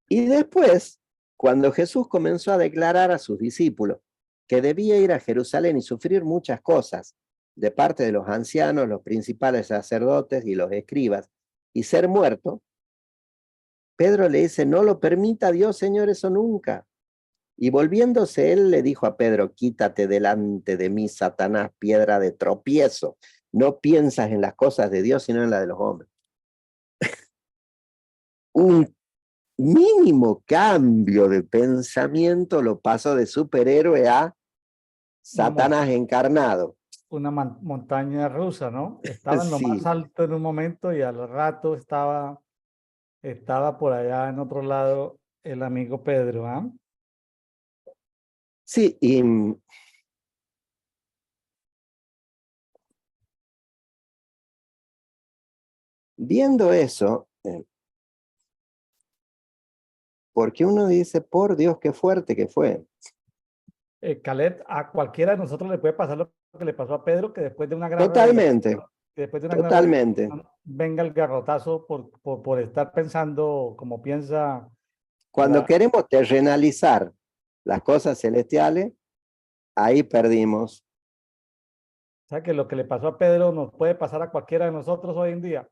B: Y después, cuando Jesús comenzó a declarar a sus discípulos que debía ir a Jerusalén y sufrir muchas cosas de parte de los ancianos, los principales sacerdotes y los escribas, y ser muerto, Pedro le dice, no lo permita Dios, Señor, eso nunca. Y volviéndose él le dijo a Pedro, quítate delante de mí, Satanás, piedra de tropiezo. No piensas en las cosas de Dios, sino en las de los hombres. Un mínimo cambio de pensamiento lo pasó de superhéroe a
A: Una, mon-
B: Satanás encarnado.
A: una montaña rusa, ¿no? Estaba en lo más
B: Sí,
A: alto en un momento y al rato estaba por allá en otro lado el amigo Pedro, ¿ah?
B: sí, y viendo eso, porque uno dice, por Dios, qué fuerte que fue.
A: Caleb, a cualquiera de nosotros le puede pasar lo que le pasó a Pedro, que después de una gran
B: Totalmente,
A: revelación,
B: totalmente.
A: venga el garrotazo por estar pensando como piensa
B: Cuando queremos terrenalizar las cosas celestiales, ahí perdimos.
A: O sea que lo que le pasó a Pedro nos puede pasar a cualquiera de nosotros hoy en día.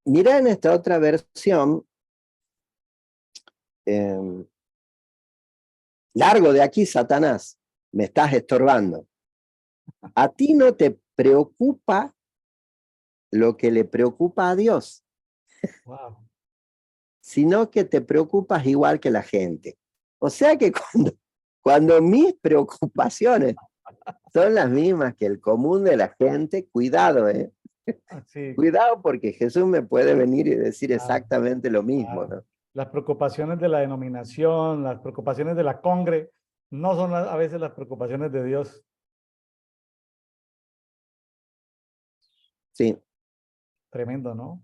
B: Mira en esta otra versión, largo de aquí, Satanás, me estás estorbando. A ti no te preocupa lo que le preocupa a Dios,
A: Wow.
B: sino que te preocupas igual que la gente. O sea que cuando mis preocupaciones son las mismas que el común de la gente, cuidado,
A: Sí,
B: cuidado porque Jesús me puede venir y decir
A: claro,
B: exactamente lo mismo,
A: claro.
B: ¿no?
A: Las preocupaciones de la denominación, las preocupaciones de la congre, no son a veces las preocupaciones de Dios.
B: Sí.
A: Tremendo, ¿no?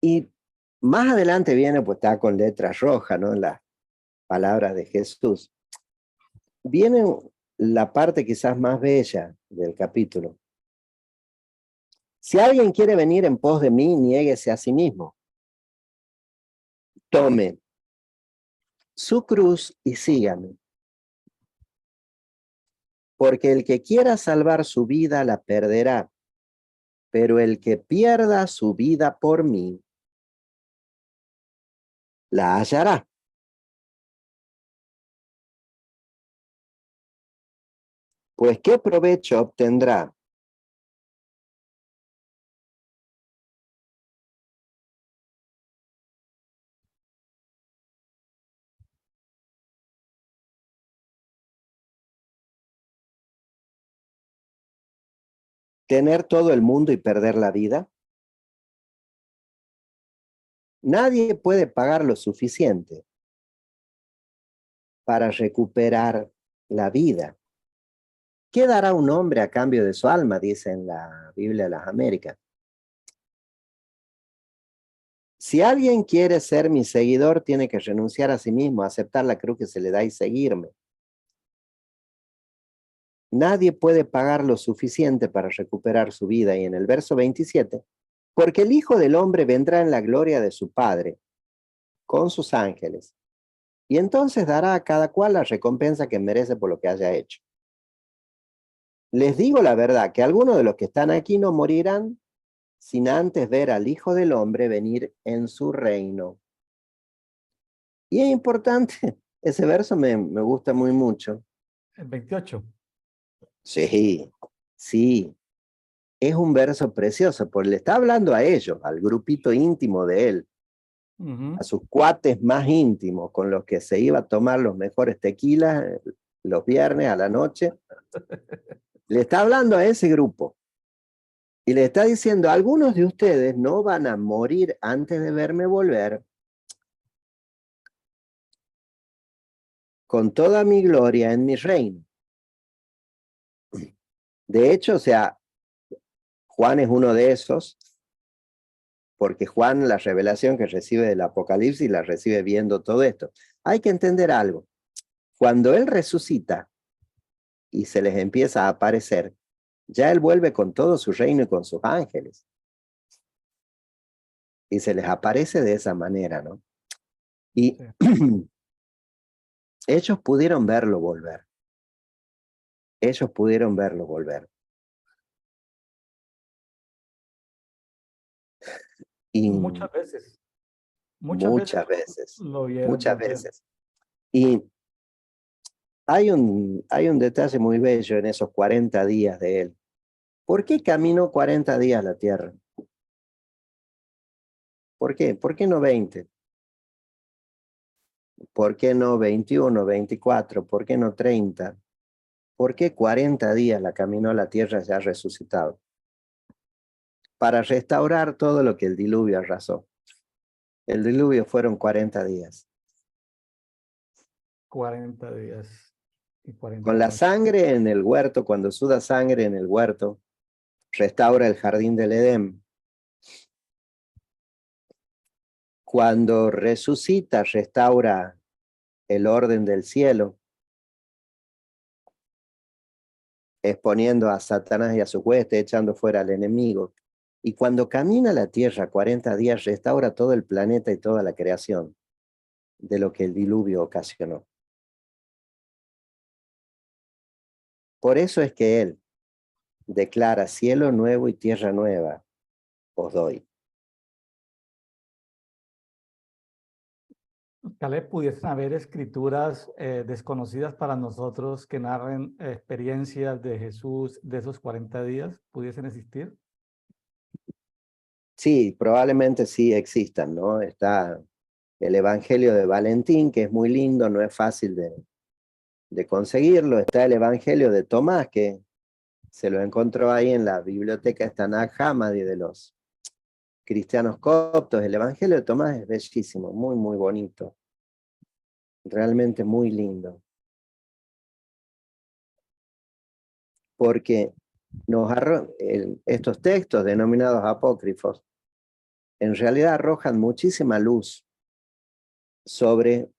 B: Y más adelante viene, pues está con letras rojas, ¿no? Las palabras de Jesús. Viene la parte quizás más bella del capítulo. Si alguien quiere venir en pos de mí, niéguese a sí mismo. Tome su cruz y sígame. Porque el que quiera salvar su vida la perderá, pero el que pierda su vida por mí la hallará. Pues ¿qué provecho obtendrá tener todo el mundo y perder la vida? Nadie puede pagar lo suficiente para recuperar la vida. ¿Qué dará un hombre a cambio de su alma? Dice en la Biblia de las Américas. Si alguien quiere ser mi seguidor, tiene que renunciar a sí mismo, aceptar la cruz que se le da y seguirme. Nadie puede pagar lo suficiente para recuperar su vida. Y en el verso 27, porque el Hijo del Hombre vendrá en la gloria de su Padre, con sus ángeles, y entonces dará a cada cual la recompensa que merece por lo que haya hecho. Les digo la verdad, que algunos de los que están aquí no morirán sin antes ver al Hijo del Hombre venir en su reino. Y es importante, ese verso me gusta muy mucho.
A: El 28.
B: Sí, sí, es un verso precioso, porque le está hablando a ellos, al grupito íntimo de él, a sus cuates más íntimos, con los que se iba a tomar los mejores tequilas los viernes a la noche. Le está hablando a ese grupo y le está diciendo, algunos de ustedes no van a morir antes de verme volver con toda mi gloria en mi reino. De hecho, o sea, Juan es uno de esos, porque Juan la revelación que recibe del Apocalipsis la recibe viendo todo esto. Hay que entender algo. Cuando él resucita y se les empieza a aparecer, ya él vuelve con todo su reino y con sus ángeles. Y se les aparece de esa manera, ¿no? Y sí. Ellos pudieron verlo volver. Ellos pudieron verlo volver. Y
A: Muchas veces. Muchas veces
B: muchas veces,
A: lo vieron
B: muchas
A: volver.
B: veces. Y hay un detalle muy bello en esos 40 días de él. ¿Por qué caminó 40 días la tierra? ¿Por qué? ¿Por qué no 20? ¿Por qué no 21, 24? ¿Por qué no 30? ¿Por qué 40 días la caminó la tierra ya resucitado? Para restaurar todo lo que el diluvio arrasó. El diluvio fueron 40 días.
A: 40 días y 40
B: Con la
A: noches.
B: sangre en el huerto, cuando suda sangre en el huerto, restaura el jardín del Edén. Cuando resucita, restaura el orden del cielo. exponiendo a Satanás y a su hueste, echando fuera al enemigo. Y cuando camina la tierra 40 días, restaura todo el planeta y toda la creación de lo que el diluvio ocasionó. Por eso es que él declara cielo nuevo y tierra nueva os doy.
A: Tal vez pudiesen haber escrituras desconocidas para nosotros que narren experiencias de Jesús de esos 40 días, ¿pudiesen existir?
B: Sí, probablemente sí existan, ¿no? Está el Evangelio de Valentín, que es muy lindo, no es fácil de conseguirlo. Está el Evangelio de Tomás, que se lo encontró ahí en la biblioteca Tanakh Hammadi de los cristianos coptos. El Evangelio de Tomás es bellísimo, muy, muy bonito. Realmente muy lindo. Porque estos textos denominados apócrifos en realidad arrojan muchísima luz sobre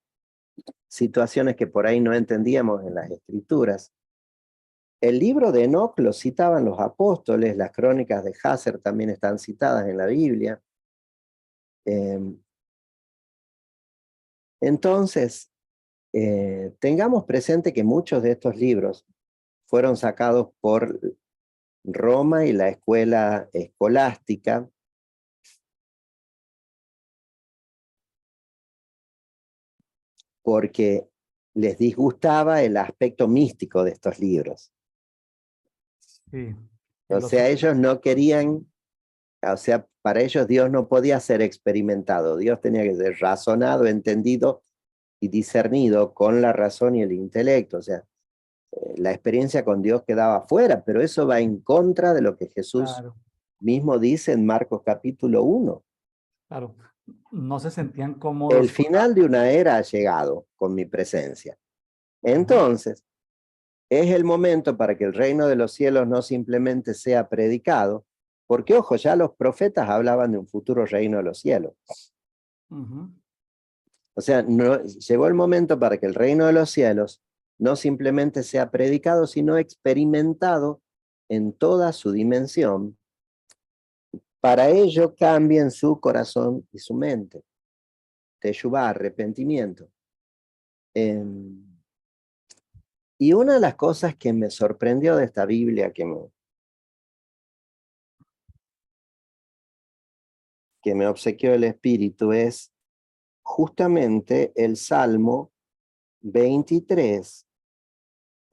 B: situaciones que por ahí no entendíamos en las escrituras. El libro de Enoc lo citaban los apóstoles, las crónicas de Hasser también están citadas en la Biblia. Entonces, tengamos presente que muchos de estos libros fueron sacados por Roma y la escuela escolástica, porque les disgustaba el aspecto místico de estos libros.
A: Sí.
B: O sea, ellos no querían, o sea, para ellos Dios no podía ser experimentado, Dios tenía que ser razonado, entendido y discernido con la razón y el intelecto. O sea, la experiencia con Dios quedaba fuera, pero eso va en contra de lo que Jesús
A: Claro,
B: mismo dice en Marcos capítulo 1.
A: claro. No se sentían
B: El
A: cómodos con
B: final de una era ha llegado con mi presencia.
A: Ajá.
B: Entonces, es el momento para que el reino de los cielos no simplemente sea predicado, porque ojo, ya los profetas hablaban de un futuro reino de los cielos.
A: Ujú.
B: O sea, no, llegó el momento para que el reino de los cielos no simplemente sea predicado, sino experimentado en toda su dimensión. Para ello cambien su corazón y su mente. Teshuvá, arrepentimiento. Y una de las cosas que me sorprendió de esta Biblia que me obsequió el Espíritu es justamente el Salmo 23,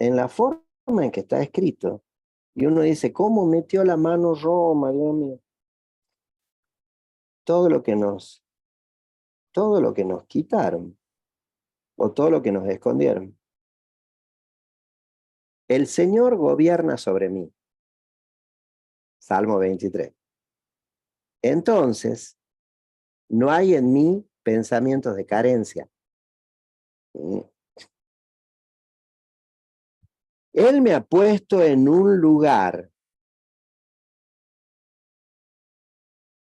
B: en la forma en que está escrito. Y uno dice, ¿cómo metió la mano Roma, Dios mío? Todo lo que nos, todo lo que nos quitaron, o todo lo que nos escondieron. El Señor gobierna sobre mí. Salmo 23. Entonces, no hay en mí pensamientos de carencia. Él me ha puesto en un lugar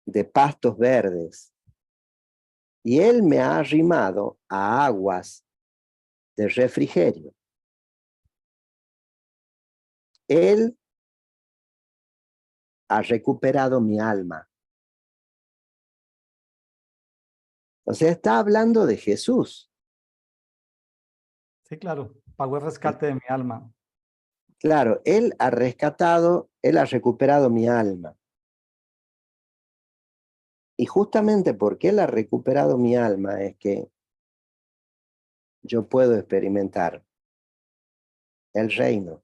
B: de pastos verdes y Él me ha arrimado a aguas de refrigerio. Él ha recuperado mi alma. O sea, está hablando de Jesús.
A: Sí, claro. Pagó el rescate de mi alma.
B: Claro, Él ha rescatado, Él ha recuperado mi alma. Y justamente porque Él ha recuperado mi alma es que yo puedo experimentar el reino.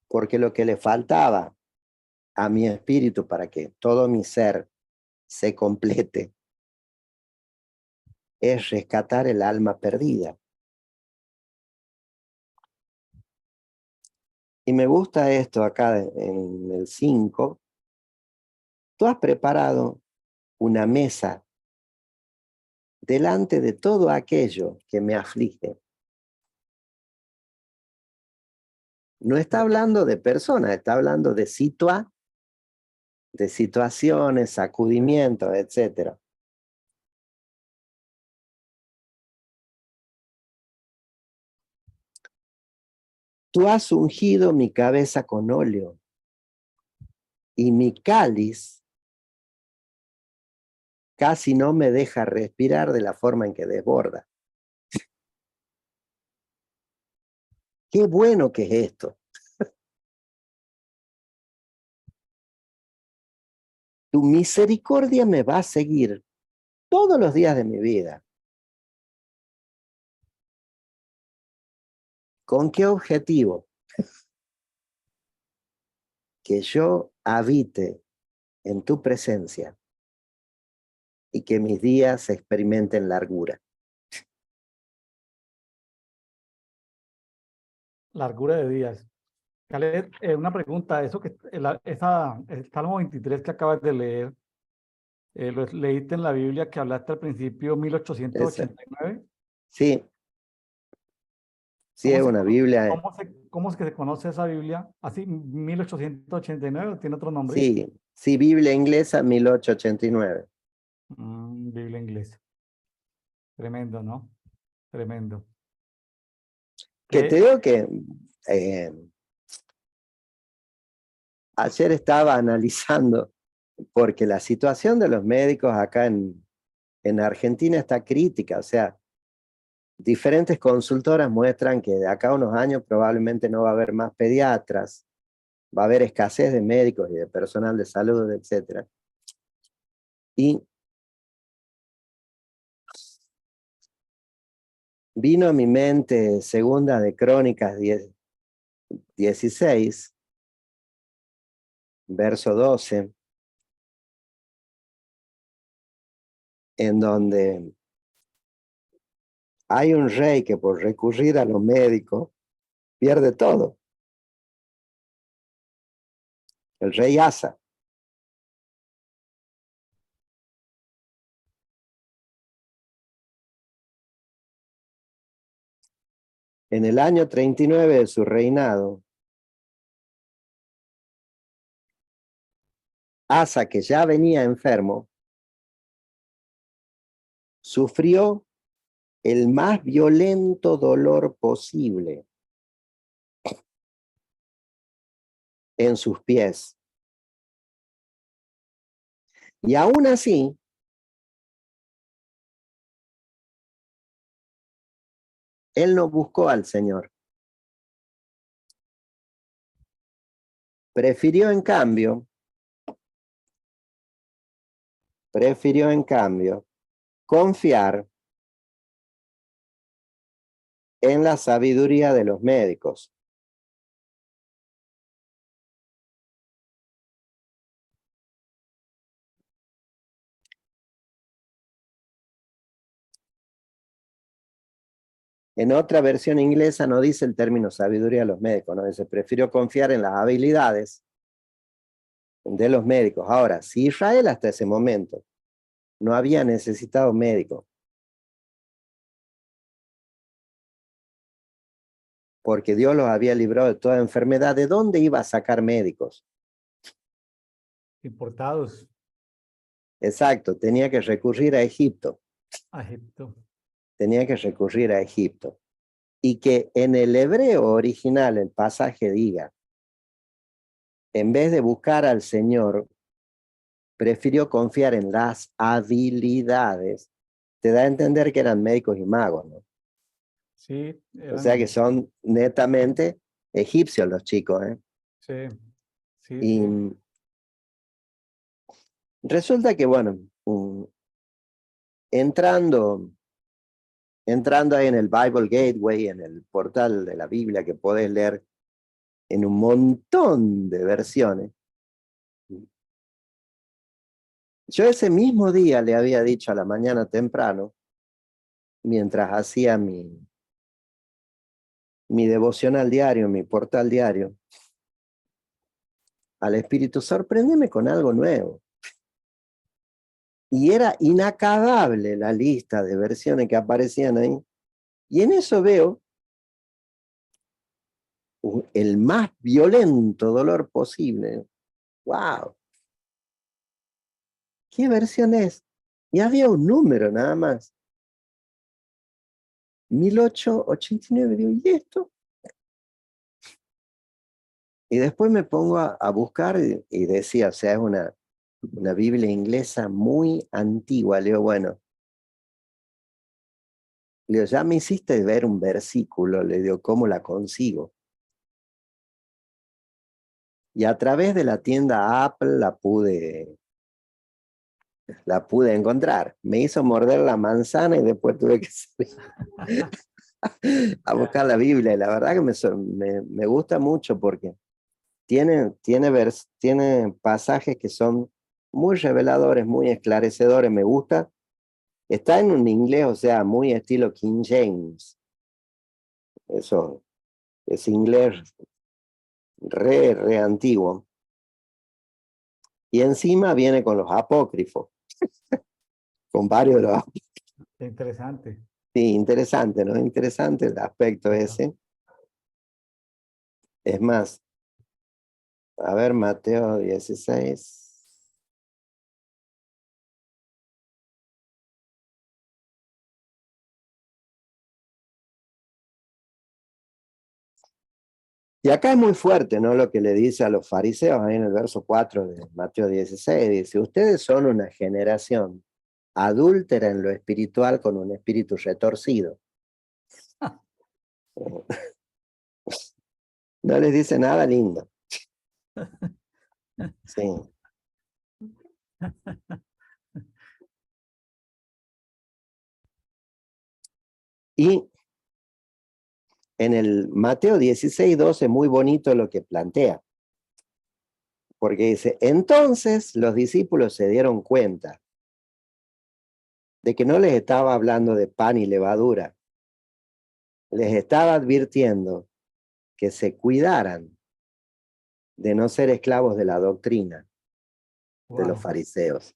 B: Porque lo que le faltaba a mi espíritu para que todo mi ser se complete es rescatar el alma perdida. Y me gusta esto acá en el 5. Tú has preparado una mesa delante de todo aquello que me aflige. No está hablando de personas, está hablando de situaciones, sacudimientos, etc. Tú has ungido mi cabeza con óleo y mi cáliz casi no me deja respirar de la forma en que desborda. Qué bueno que es esto. Tu misericordia me va a seguir todos los días de mi vida. ¿Con qué objetivo? Que yo habite en tu presencia y que mis días experimenten largura.
A: Largura de días. Caleb, una pregunta, eso que el Salmo 23 que acabas de leer, ¿lo leíste en la Biblia que hablaste al principio,
B: Esa,
A: 1889?
B: sí, sí es una Biblia.
A: ¿Cómo es que se conoce esa Biblia? ¿Así, 1889 o tiene otro nombre?
B: Sí, sí, Biblia inglesa 1889.
A: Biblia inglesa. Tremendo, ¿no? Tremendo.
B: Que te
A: Que
B: digo que eh, ayer estaba analizando, porque la situación de los médicos acá en Argentina está crítica, o sea, diferentes consultoras muestran que de acá a unos años probablemente no va a haber más pediatras, va a haber escasez de médicos y de personal de salud, etc. Y vino a mi mente Segunda de Crónicas 16, verso 12, en donde hay un rey que por recurrir a los médicos pierde todo. El rey Asa. En el año 39 de su reinado, Asa, que ya venía enfermo, sufrió el más violento dolor posible en sus pies. Y aún así, él no buscó al Señor. Prefirió en cambio confiar en la sabiduría de los médicos. En otra versión inglesa no dice el término sabiduría de los médicos, no dice, prefirió confiar en las habilidades de los médicos. Ahora, si Israel hasta ese momento no había necesitado médicos, porque Dios los había librado de toda enfermedad, ¿de dónde iba a sacar médicos?
A: importados
B: Exacto, tenía que recurrir a Egipto,
A: a Egipto.
B: tenía que recurrir a Egipto. Y que en el hebreo original el pasaje diga, en vez de buscar al Señor, prefirió confiar en las habilidades, te da a entender que eran médicos y magos, ¿no?
A: Sí,
B: O sea que
A: eran,
B: son netamente egipcios los chicos, ¿eh?
A: sí, sí,
B: Y
A: sí.
B: resulta que, bueno, entrando ahí en el Bible Gateway, en el portal de la Biblia que podés leer en un montón de versiones, yo ese mismo día le había dicho a la mañana temprano, mientras hacía mi devocional diario, mi portal diario, al Espíritu, sorpréndeme con algo nuevo. Y era inacabable la lista de versiones que aparecían ahí. Y en eso veo el más violento dolor posible. ¡Wow! ¿Qué versión es? Y había un número nada más. 1889. Digo, ¿y esto? Y después me pongo a buscar y decía, o sea, es una Biblia inglesa muy antigua. Le digo, bueno, le digo, ya me hiciste ver un versículo, le digo, ¿cómo la consigo? Y a través de la tienda Apple la pude encontrar. Me hizo morder la manzana y después tuve que salir a buscar la Biblia. Y la verdad que me gusta mucho porque tiene pasajes que son muy reveladores, muy esclarecedores. Me gusta. Está en un inglés, o sea, muy estilo King James. Eso es inglés re antiguo. Y encima viene con los apócrifos, con varios de los.
A: Qué interesante.
B: Sí, interesante, ¿no? Interesante el aspecto ese. Es más, a ver, Mateo 16. Y acá es muy fuerte, ¿no? Lo que le dice a los fariseos ahí en el verso 4 de Mateo 16. Dice, ustedes son una generación adúltera en lo espiritual con un espíritu retorcido. No les dice nada lindo. Sí. Y en el Mateo 16:12, muy bonito lo que plantea. Porque dice, entonces los discípulos se dieron cuenta de que no les estaba hablando de pan y levadura. Les estaba advirtiendo que se cuidaran de no ser esclavos de la doctrina de los
A: Wow.
B: fariseos.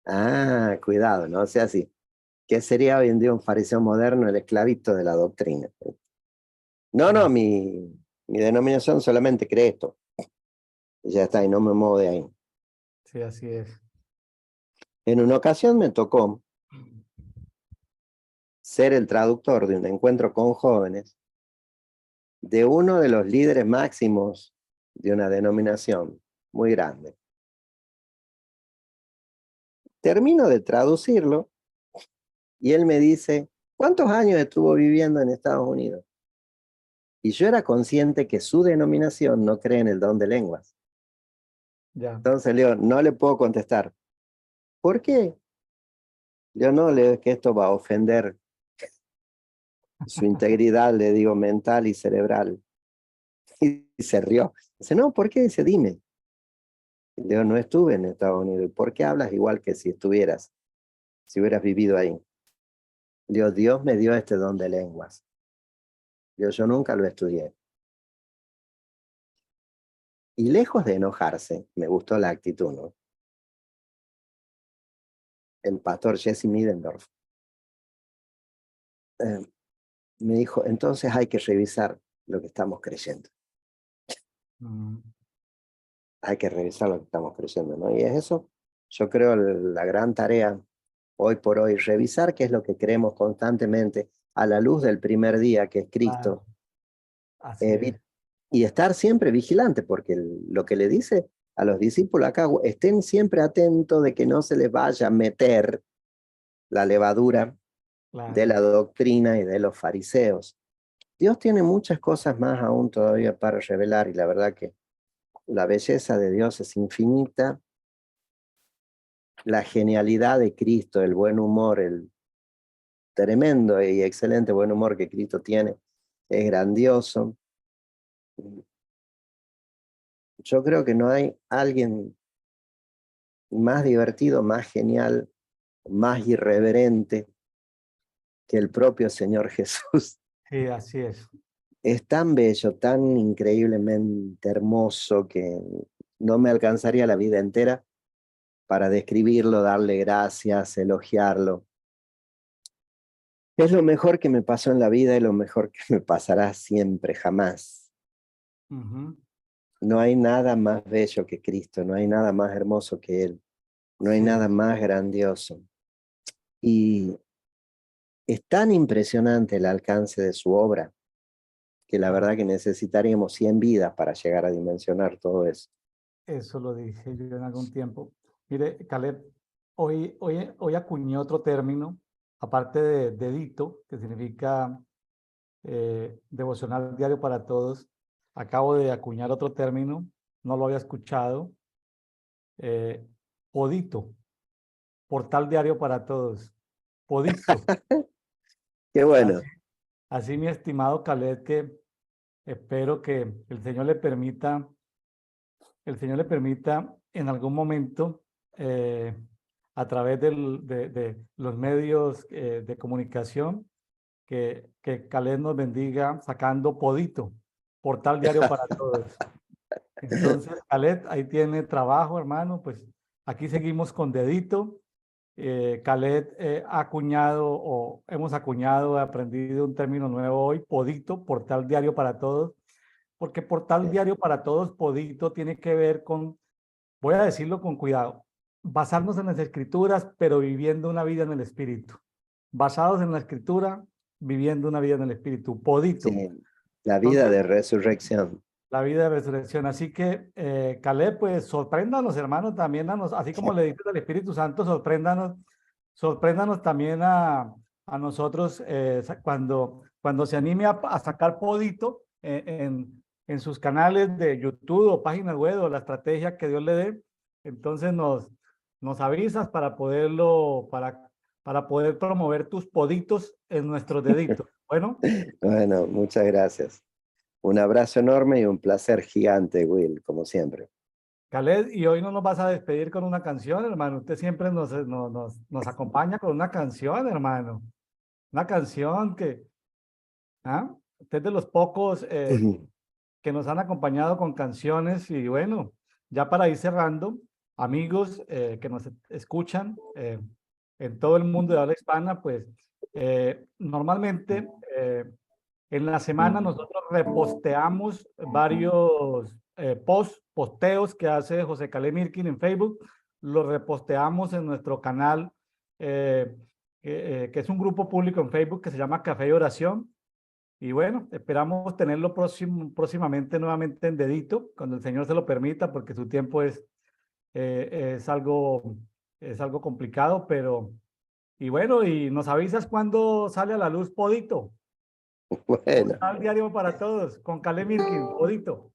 B: Ah, cuidado, ¿no? O sea, sí. ¿Qué sería hoy en día un fariseo moderno? El esclavito de la doctrina. No, mi denominación solamente cree esto. Y ya está, y no me muevo de ahí.
A: Sí, así es.
B: En una ocasión me tocó ser el traductor de un encuentro con jóvenes de uno de los líderes máximos de una denominación muy grande. Termino de traducirlo y él me dice, ¿cuántos años estuvo viviendo en Estados Unidos? Y yo era consciente que su denominación no cree en el don de lenguas.
A: Ya.
B: Entonces, Leo, no le puedo contestar. ¿Por qué? Yo no le digo que esto va a ofender su integridad, le digo, mental y cerebral. Y se rió. Dice, no, ¿por qué? Dice, dime. Y le digo, no estuve en Estados Unidos. ¿Y por qué hablas igual que si estuvieras, si hubieras vivido ahí? Le digo, Dios me dio este don de lenguas. Yo nunca lo estudié. Y lejos de enojarse, me gustó la actitud, ¿no? El pastor Jesse Middendorf me dijo, entonces hay que revisar lo que estamos creyendo.
A: Mm.
B: Hay que revisar lo que estamos creyendo, ¿no? Y es eso, yo creo, la gran tarea hoy por hoy, revisar qué es lo que creemos constantemente a la luz del primer día, que es
A: Claro,
B: Cristo,
A: así es.
B: y estar siempre vigilante, porque lo que le dice a los discípulos acá, estén siempre atentos de que no se les vaya a meter la levadura de
A: Claro.
B: la doctrina y de los fariseos. Dios tiene muchas cosas más aún todavía para revelar y la verdad que la belleza de Dios es infinita, la genialidad de Cristo, el buen humor, el tremendo y excelente buen humor que Cristo tiene, es grandioso. Yo creo que no hay alguien más divertido, más genial, más irreverente que el propio Señor Jesús.
A: Sí, así es.
B: Es tan bello, tan increíblemente hermoso que no me alcanzaría la vida entera para describirlo, darle gracias, elogiarlo. Es lo mejor que me pasó en la vida y lo mejor que me pasará siempre, jamás.
A: Ujú.
B: No hay nada más bello que Cristo, no hay nada más hermoso que Él, no hay
A: Sí,
B: nada más grandioso. Y es tan impresionante el alcance de su obra que la verdad que necesitaríamos 100 vidas para llegar a dimensionar todo eso.
A: Eso lo dije yo en algún tiempo. Mire, Caleb, hoy acuñé otro término, aparte de dedito, que significa devocional diario para todos. Acabo de acuñar otro término, no lo había escuchado. eh, Podito, portal diario para todos. Podito.
B: Qué
A: Así,
B: bueno.
A: así, mi estimado Caleb, que espero que el Señor le permita en algún momento, a través de los medios de comunicación, que Caleb nos bendiga sacando Podito, portal diario para todos. Entonces, Caleb, ahí tiene trabajo, hermano, pues aquí seguimos con Dedito. Caleb ha acuñado o hemos acuñado, aprendido un término nuevo hoy, Podito, portal diario para todos, porque portal diario para todos, Podito, tiene que ver con, voy a decirlo con cuidado, basarnos en las escrituras, pero viviendo una vida en el espíritu. Basados en la escritura, viviendo una vida en el espíritu. Podito.
B: Sí, la vida
A: Entonces,
B: de resurrección.
A: la vida de resurrección. Así que, Caleb, pues sorpréndanos, hermano, también así como le dices al Espíritu Santo, sorpréndanos también a nosotros cuando se anime a sacar Podito en sus canales de YouTube o páginas web o la estrategia que Dios le dé. Entonces nos avisas para poder promover tus poditos en nuestros deditos. Bueno.
B: Bueno, muchas gracias. Un abrazo enorme y un placer gigante, Will, como siempre.
A: Khaled, y hoy no nos vas a despedir con una canción, hermano. Usted siempre nos acompaña con una canción, hermano. Una canción ¿ah? Usted es de los pocos que nos han acompañado con canciones. Y bueno, ya para ir cerrando, amigos que nos escuchan en todo el mundo de habla hispana, pues normalmente en la semana nosotros reposteamos varios posteos que hace José Caleb Mirkin en Facebook, los reposteamos en nuestro canal, que es un grupo público en Facebook que se llama Café y Oración. Y bueno, esperamos tenerlo próximamente nuevamente en Dedito, cuando el Señor se lo permita, porque su tiempo es algo complicado, pero, y bueno, y nos avisas cuando sale a la luz Podito.
B: Bueno,
A: Al diario para todos, con Caleb Mirkin, Podito.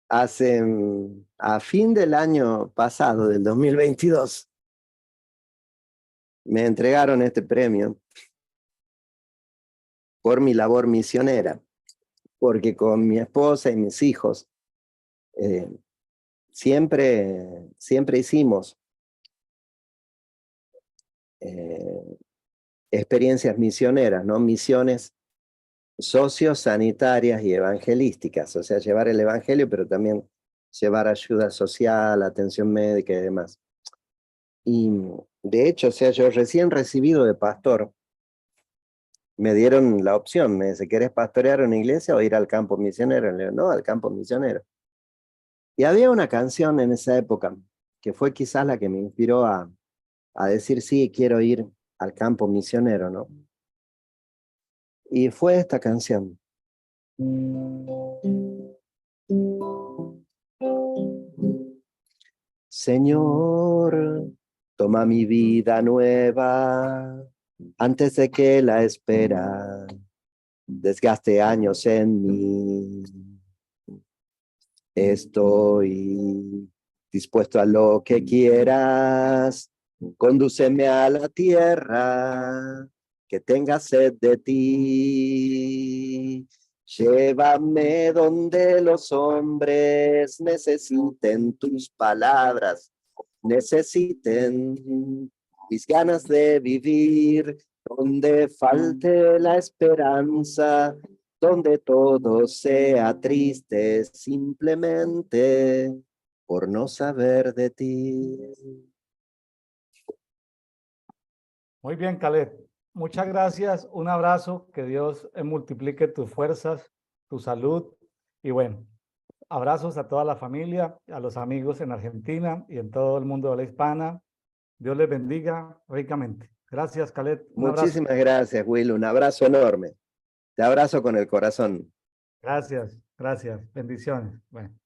B: a fin del año pasado, del 2022, me entregaron este premio por mi labor misionera, porque con mi esposa y mis hijos siempre hicimos experiencias misioneras, ¿no? Misiones sociosanitarias y evangelísticas, o sea, llevar el evangelio, pero también llevar ayuda social, atención médica y demás. Y de hecho, o sea, yo recién recibido de pastor, me dieron la opción, me dice, ¿querés pastorear una iglesia o ir al campo misionero? Le digo, no, al campo misionero. Y había una canción en esa época que fue quizás la que me inspiró a decir, sí, quiero ir al campo misionero, ¿no? Y fue esta canción. Señor, toma mi vida nueva antes de que la espera desgaste años en mí. Estoy dispuesto a lo que quieras. Condúceme a la tierra que tenga sed de ti. Llévame donde los hombres necesiten tus palabras, necesiten mis ganas de vivir, donde falte la esperanza, donde todo sea triste simplemente por no saber de ti.
A: Muy bien, Caleb. Muchas gracias. Un abrazo. Que Dios multiplique tus fuerzas, tu salud. Y bueno, abrazos a toda la familia, a los amigos en Argentina y en todo el mundo de la hispana. Dios les bendiga ricamente. Gracias, Khaled. Un abrazo.
B: Muchísimas gracias, Will. Un abrazo enorme. Te abrazo con el corazón.
A: Gracias, gracias. Bendiciones. Bueno.